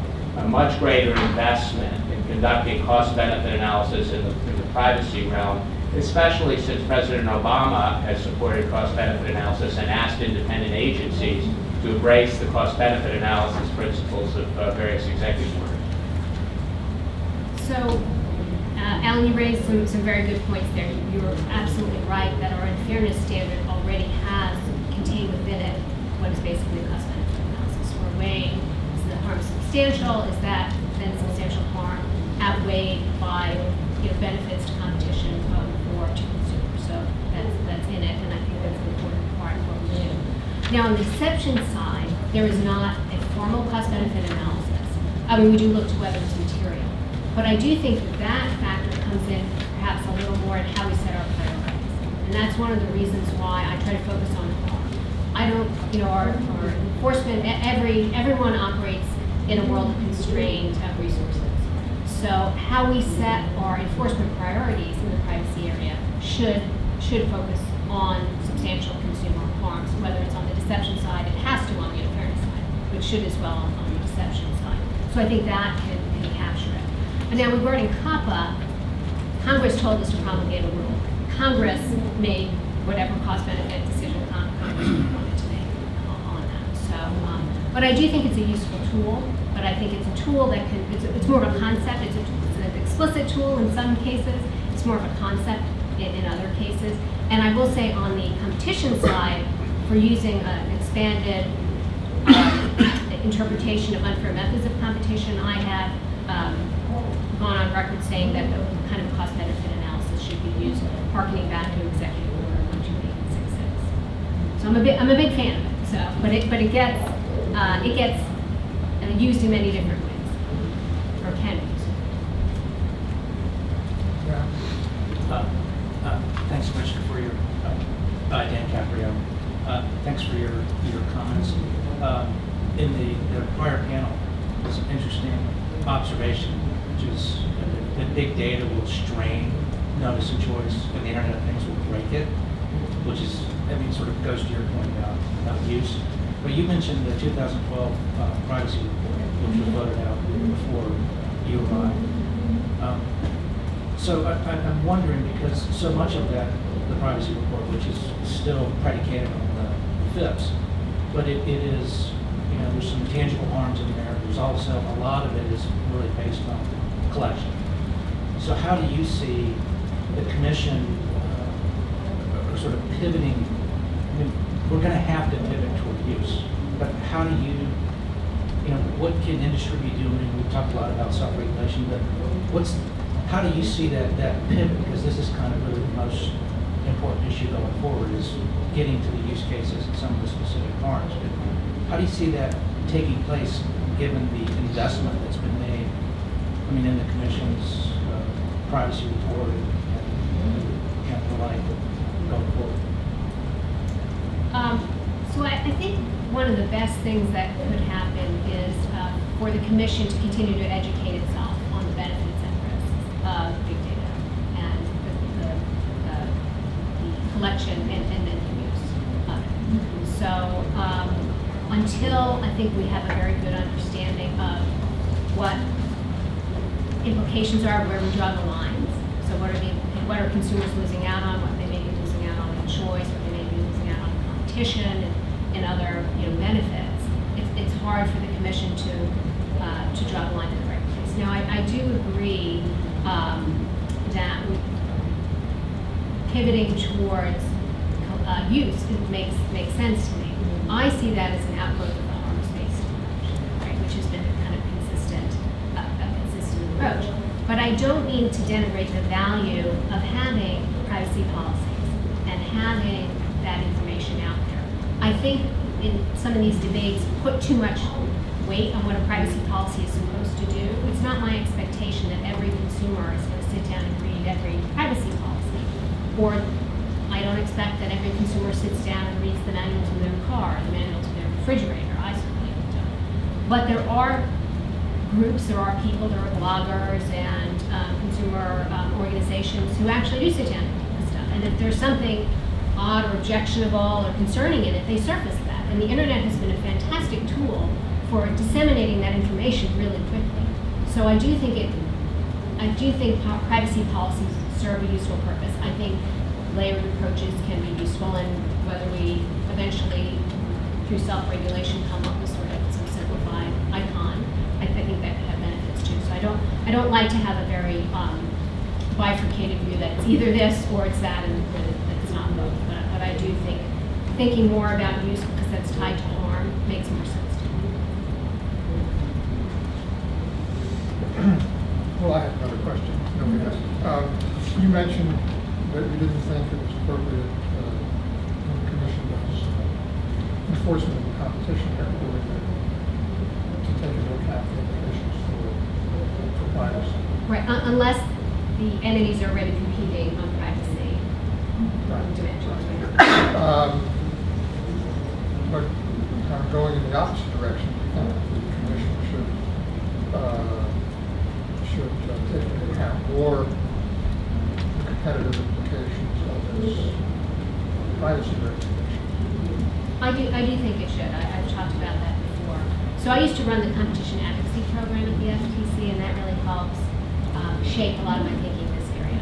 much greater investment in conducting cost-benefit analysis in the privacy realm, especially since President Obama has supported cost-benefit analysis and asked independent agencies to embrace the cost-benefit analysis principles of various executive orders? So, Alan, you raised some very good points there. You're absolutely right that our unfairness standard already has contained within it what is basically a cost-benefit analysis. We're weighing, is the harm substantial? Is that then substantial harm outweighed by benefits to competition or to consumers? So that's in it, and I think that's an important part of what we do. Now, on the deception side, there is not a formal cost-benefit analysis. We do look to whether it's material. But I do think that factor comes in perhaps a little more in how we set our priorities. And that's one of the reasons why I try to focus on harm. I don't, our enforcement, everyone operates in a world of constrained resources. So how we set our enforcement priorities in the privacy area should focus on substantial consumer harms, whether it's on the deception side, it has to on the unfairness side, but should as well on the deception side. So I think that can capture it. And now regarding COPPA, Congress told us to promulgate a rule. Congress made whatever cost-benefit decision Congress wanted to make on that. So, but I do think it's a useful tool, but I think it's a tool that it's more of a concept. It's an explicit tool in some cases. It's more of a concept in other cases. And I will say on the competition side, for using an expanded interpretation of unfair methods of competition, I have gone on record saying that the kind of cost-benefit analysis should be used, harkening back to Executive Order 12866. So I'm a big fan of it. So, but it gets used in many different ways, or can be used. Thanks, Commissioner, for your, Dan Caprio. Thanks for your comments. In the prior panel, was an interesting observation, which is that big data will strain notice and choice, and the Internet of Things will break it, which is, sort of goes to your point about use. But you mentioned the 2012 privacy report, which was voted out before you arrived. So I'm wondering, because so much of that, the privacy report, which is still predicated on the FIPS, but it is, there's some tangible harms in there. There's also, a lot of it is really based on collection. So how do you see the commission sort of pivoting? We're going to have to pivot toward use, but how do you, what can industry be doing? We've talked a lot about self-regulation, but how do you see that pivot? Because this is kind of really the most important issue going forward, is getting to the use cases and some of the specific harms. But how do you see that taking place, given the investment that's been made, in the Commission's privacy report and the like going forward? So I think one of the best things that could happen is for the Commission to continue to educate itself on the benefits and risks of big data and the collection and then the use of it. So until I think we have a very good understanding of what implications are, where we draw the lines. So what are consumers losing out on, what they may be losing out on in choice, what they may be losing out on in competition and other benefits. It's hard for the Commission to draw the line in the right place. Now I do agree that pivoting towards use makes sense to me. I see that as an outgrowth of the harms-based approach, right, which has been a kind of consistent approach. But I don't mean to denigrate the value of having privacy policies and having that information out there. I think in some of these debates put too much weight on what a privacy policy is supposed to do. It's not my expectation that every consumer is going to sit down and read every privacy policy. Or I don't expect that every consumer sits down and reads the manual to their car, the manual to their refrigerator. I certainly don't. But there are groups, there are people, there are bloggers and consumer organizations who actually do sit down and read this stuff. And if there's something odd or objectionable or concerning in it, they surface that. And the internet has been a fantastic tool for disseminating that information really quickly. So I do think privacy policies serve a useful purpose. I think layered approaches can be useful, and whether we eventually, through self-regulation, come up with sort of some simplified icon, I think that could have benefits too. So I don't like to have a very bifurcated view that it's either this or it's that, and that it's not both. But I do think thinking more about use because that's tied to harm makes more sense to me. Well, I have another question. You mentioned that you didn't think it was appropriate when the Commission does enforcement of the competition regularly to take into account the implications for privacy. Right, unless the entities are already competing on privacy dimensions. But kind of going in the opposite direction, I think the Commission should take into account more the competitive implications of this privacy regulation. I do think it should. I've talked about that before. So I used to run the competition advocacy program at the FTC, and that really helps shape a lot of my thinking in this area.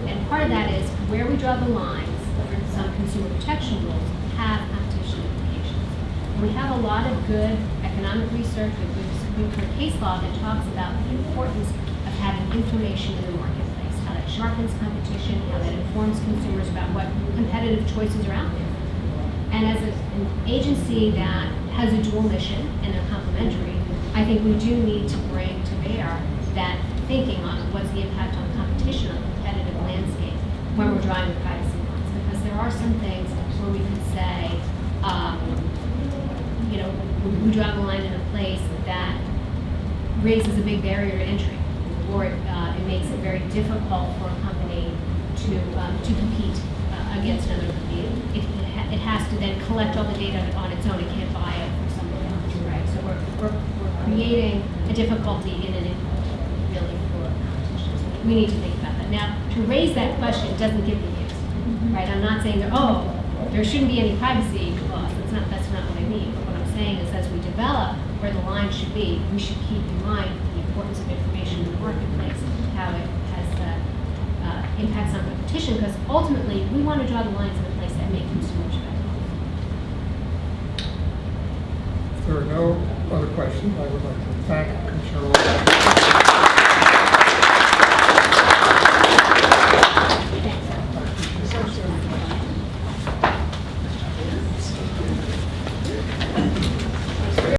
And part of that is where we draw the lines for some consumer protection rules have competition implications. And we have a lot of good economic research with good Supreme Court case law that talks about the importance of having information in the marketplace, how that sharpens competition, how that informs consumers about what competitive choices are out there. And as an agency that has a dual mission and they're complementary, I think we do need to bring to bear that thinking on what's the impact on competition, on the competitive landscape when we're drawing the privacy lines. Because there are some things where we could say, we draw the line in a place that raises a big barrier to entry, or it makes it very difficult for a company to compete against another company. It has to then collect all the data on its own. It can't buy it from somebody else, right? So we're creating a difficulty in an input, really, for competition. So we need to think about that. Now, to raise that question doesn't give the use, right? I'm not saying that, there shouldn't be any privacy laws. That's not what I mean. But what I'm saying is, as we develop where the line should be, we should keep in mind the importance of information in the marketplace, how it has impacts on competition, because ultimately we want to draw the lines in a place that make consumers better. If there are no other questions, I would like to thank Commissioner Rubin.